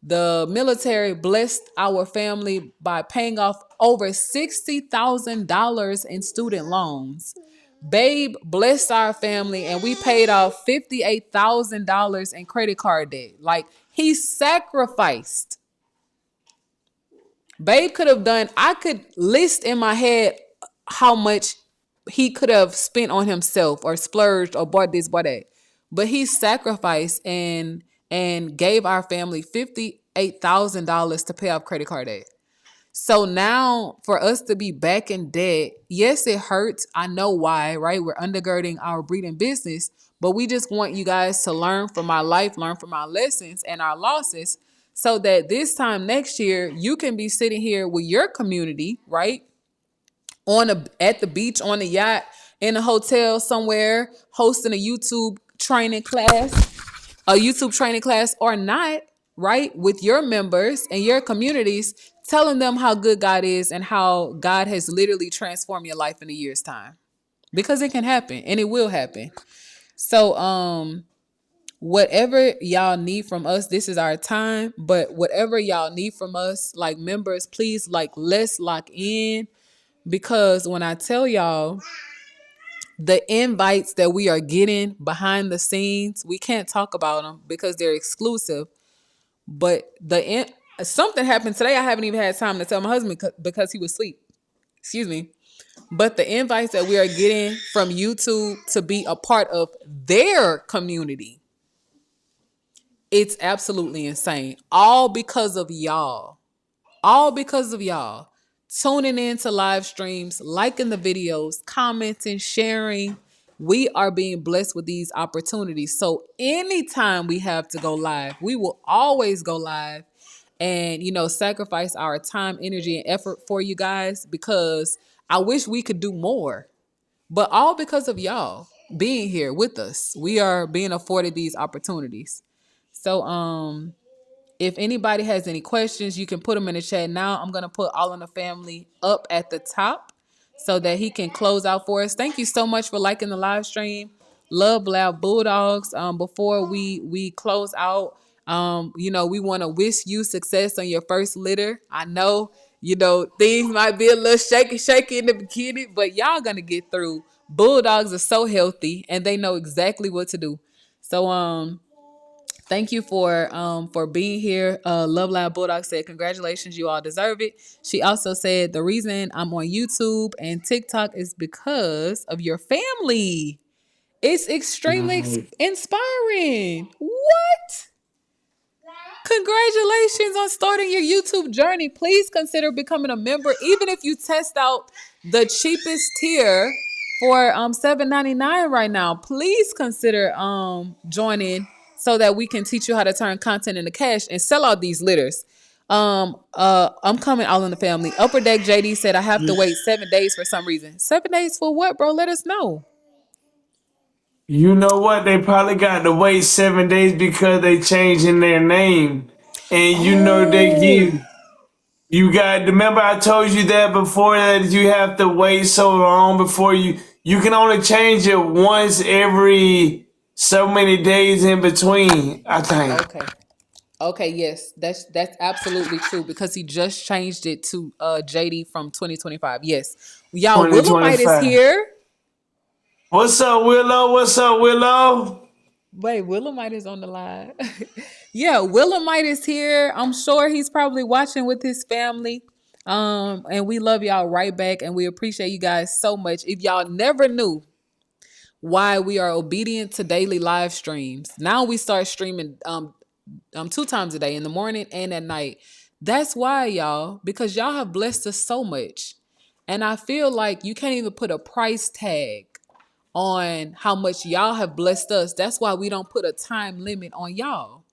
The military blessed our family by paying off over $60,000 in student loans. Babe blessed our family and we paid off $58,000 in credit card debt. Like, he sacrificed. Babe could have done, I could list in my head how much he could have spent on himself or splurged or bought this, bought that. But he sacrificed and gave our family $58,000 to pay off credit card debt. So now for us to be back in debt, yes, it hurts. I know why, right? We're undergirding our breeding business, but we just want you guys to learn from our life, learn from our lessons and our losses, so that this time next year, you can be sitting here with your community, right? At the beach, on a yacht, in a hotel somewhere, hosting a YouTube training class or not, right? With your members and your communities, telling them how good God is and how God has literally transformed your life in a year's time. Because it can happen and it will happen. So, whatever y'all need from us, this is our time. But whatever y'all need from us, like members, please, like, let's lock in. Because when I tell y'all the invites that we are getting behind the scenes, we can't talk about them because they're exclusive. But something happened today. I haven't even had time to tell my husband because he was asleep. Excuse me. But the invites that we are getting from YouTube to be a part of their community, it's absolutely insane. All because of y'all. All because of y'all. Tuning in to live streams, liking the videos, commenting, sharing. We are being blessed with these opportunities. So anytime we have to go live, we will always go live and, sacrifice our time, energy, and effort for you guys, because I wish we could do more. But all because of y'all being here with us. We are being afforded these opportunities. So, If anybody has any questions, you can put them in the chat now. I'm going to put All in the Family up at the top so that he can close out for us. Thank you so much for liking the live stream. Love Loud Bulldogs. Before we close out, we want to wish you success on your first litter. I know, things might be a little shaky in the beginning, but y'all gonna get through. Bulldogs are so healthy and they know exactly what to do. So thank you for being here. Love Loud Bulldog said, congratulations, you all deserve it. She also said the reason I'm on YouTube and TikTok is because of your family. It's extremely Nice. inspiring. What? Congratulations on starting your YouTube journey. Please consider becoming a member, even if you test out the cheapest tier for $7.99 right now. Please consider joining so that we can teach you how to turn content into cash and sell out these litters. I'm coming All in the Family. Upper Deck JD said I have to wait 7 days for some reason. 7 days for what, bro? Let us know. You know what? They probably got to wait 7 days because they changing their name. And they Oh, give you got remember I told you that before that you have to wait so long before you can only change it once every so many days in between, I think. okay. Okay, yes, that's absolutely true because he just changed it to JD from 2025. Yes. Y'all, Willamite is 2025. here. What's up, Willow? What's up, Willow? Wait, Willamite is on the line. Yeah, Willamite is here. I'm sure he's probably watching with his family. And we love y'all right back and we appreciate you guys so much. If y'all never knew why we are obedient to daily live streams, now we start streaming 2 times a day, in the morning and at night. That's why, y'all, because y'all have blessed us so much. And I feel like you can't even put a price tag on how much y'all have blessed us. That's why we don't put a time limit on y'all.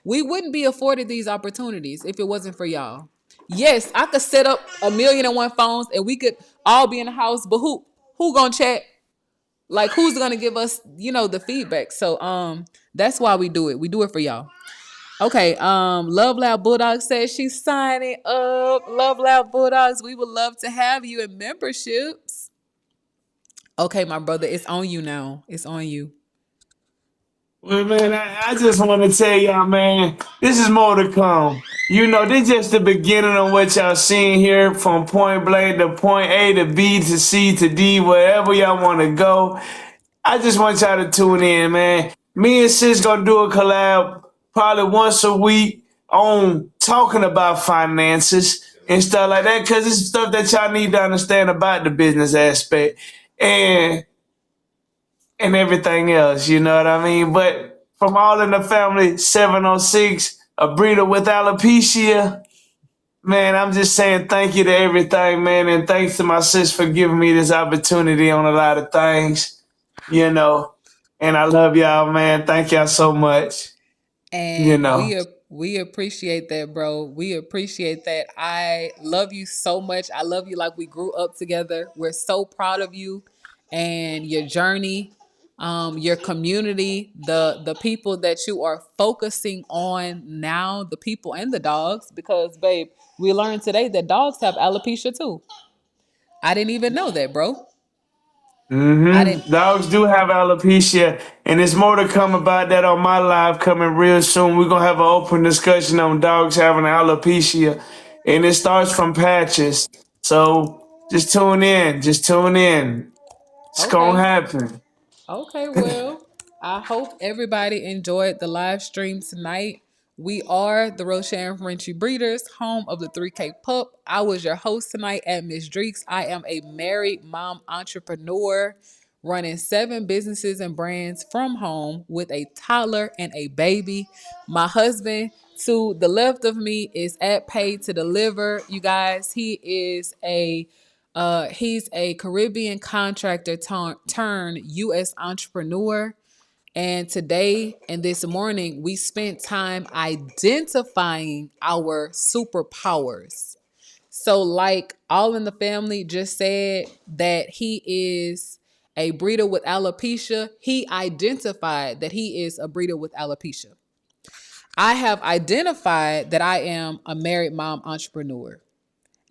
We wouldn't be afforded these opportunities if it wasn't for y'all. Yes, I could set up 1,000,001 phones and we could all be in the house, but who gonna chat? Like who's gonna give us, the feedback? So that's why we do it. We do it for y'all. Okay, Love Loud Bulldog says she's signing up. Love Loud Bulldogs, we would love to have you in memberships. Okay, my brother, it's on you now. It's on you. Well, man, I just want to tell y'all, man, this is more to come. This just the beginning of what y'all seeing here from point blank to point A to B to C to D, wherever y'all want to go. I just want y'all to tune in, man. Me and Sis gonna do a collab probably once a week on talking about finances and stuff like that, because it's stuff that y'all need to understand about the business aspect. And everything else, you know what I mean? But from All in the Family 706, a breeder with alopecia, man, I'm just saying thank you to everything, man, and thanks to my sis for giving me this opportunity on a lot of things, you know. And I love y'all, man. Thank y'all so much, you And know. we appreciate that, bro. We appreciate that. I love you so much. I love you like we grew up together. We're so proud of you and your journey, your community, the people that you are focusing on now, the people and the dogs. Because, babe, we learned today that dogs have alopecia too. I didn't even know that, bro. I didn't. Dogs do have alopecia, and there's more to come about that on my live coming real soon. We're gonna have an open discussion on dogs having alopecia, and it starts from patches. So just tune in. Just tune in. It's gonna Okay. happen. Okay, well, I hope everybody enjoyed the live stream tonight. We are the Rosharon Frenchie Breeders, home of the 3K Pup. I was your host tonight at Miss Dreeks. I am a married mom entrepreneur running 7 businesses and brands from home with a toddler and a baby. My husband to the left of me is at Paid to Deliver. You guys, he's a Caribbean contractor turned U.S. entrepreneur. And today and this morning, we spent time identifying our superpowers. So, like All in the Family just said that he is a breeder with alopecia, he identified that he is a breeder with alopecia. I have identified that I am a married mom entrepreneur.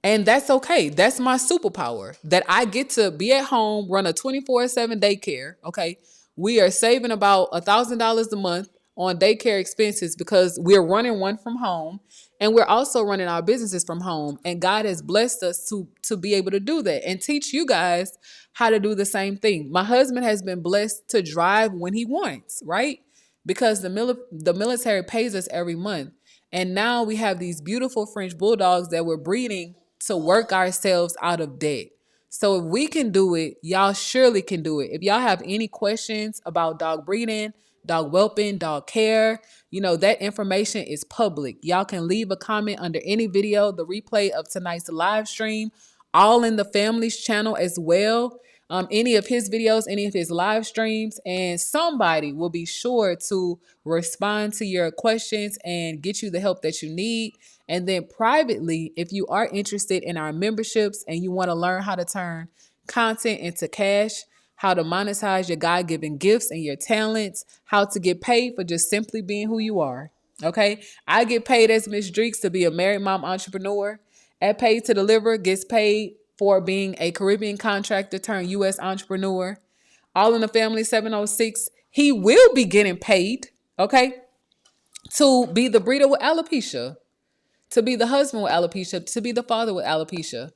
And that's okay. That's my superpower that I get to be at home, run a 24/7 daycare. Okay. We are saving about $1,000 a month on daycare expenses because we're running one from home and we're also running our businesses from home. And God has blessed us to be able to do that and teach you guys how to do the same thing. My husband has been blessed to drive when he wants, right? Because the military pays us every month. And now we have these beautiful French bulldogs that we're breeding to work ourselves out of debt. So if we can do it, y'all surely can do it. If y'all have any questions about dog breeding, dog whelping, dog care, that information is public. Y'all can leave a comment under any video, the replay of tonight's live stream, all in the family's channel as well. Any of his videos, any of his live streams, and somebody will be sure to respond to your questions and get you the help that you need. And then privately, if you are interested in our memberships and you want to learn how to turn content into cash, how to monetize your God-given gifts and your talents, how to get paid for just simply being who you are. Okay. I get paid as Miss Dreeks to be a married mom entrepreneur. At Paid to Deliver gets paid for being a Caribbean contractor turned U.S. entrepreneur. All in the Family 706, he will be getting paid, okay, to be the breeder with alopecia, to be the husband with alopecia, to be the father with alopecia.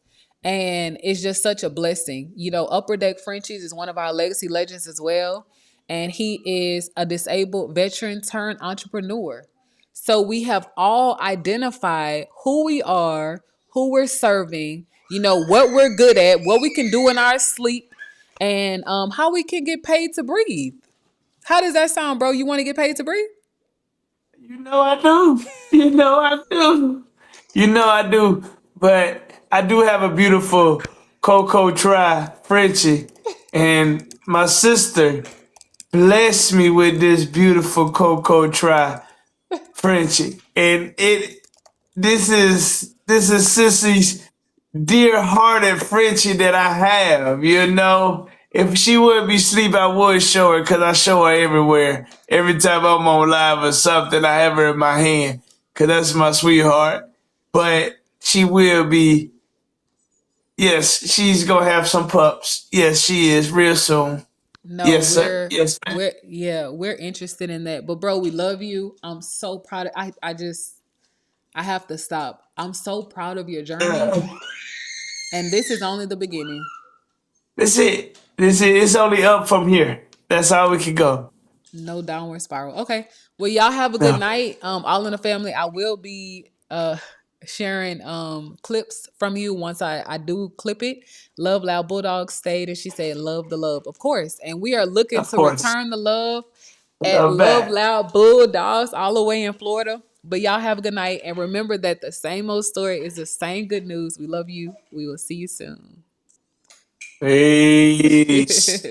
And it's just such a blessing. Upper Deck Frenchies is one of our legacy legends as well. And he is a disabled veteran turned entrepreneur. So we have all identified who we are, who we're serving, what we're good at, what we can do in our sleep, and how we can get paid to breathe. How does that sound, bro? You want to get paid to breathe? You know I do. You know I do. You know I do. But I do have a beautiful Coco Tri Frenchie, and my sister blessed me with this beautiful Coco Tri Frenchie, and this is Sissy's dear-hearted Frenchie that I have. If she would be asleep, I would show her because I show her everywhere. Every time I'm on live or something, I have her in my hand because that's my sweetheart. But she will be. Yes, she's gonna have some pups. Yes, she is real soon. No, Yes, sir. we're Yes, ma'am. we're yeah, we're interested in that. But bro, we love you. I'm so proud of I have to stop. I'm so proud of your journey. And this is only the beginning. That's it. That's it. It's only up from here. That's all we can go. No downward spiral. Okay. Well, y'all have a good No, night. All in the family. I will be sharing clips from you once I do clip it. Love Loud Bulldog stayed and she said love the love, of course. And we are looking of to course. return the love at Love Love back. Loud Bulldogs all the way in Florida. But y'all have a good night and remember that the same old story is the same good news. We love you. We will see you soon. Peace.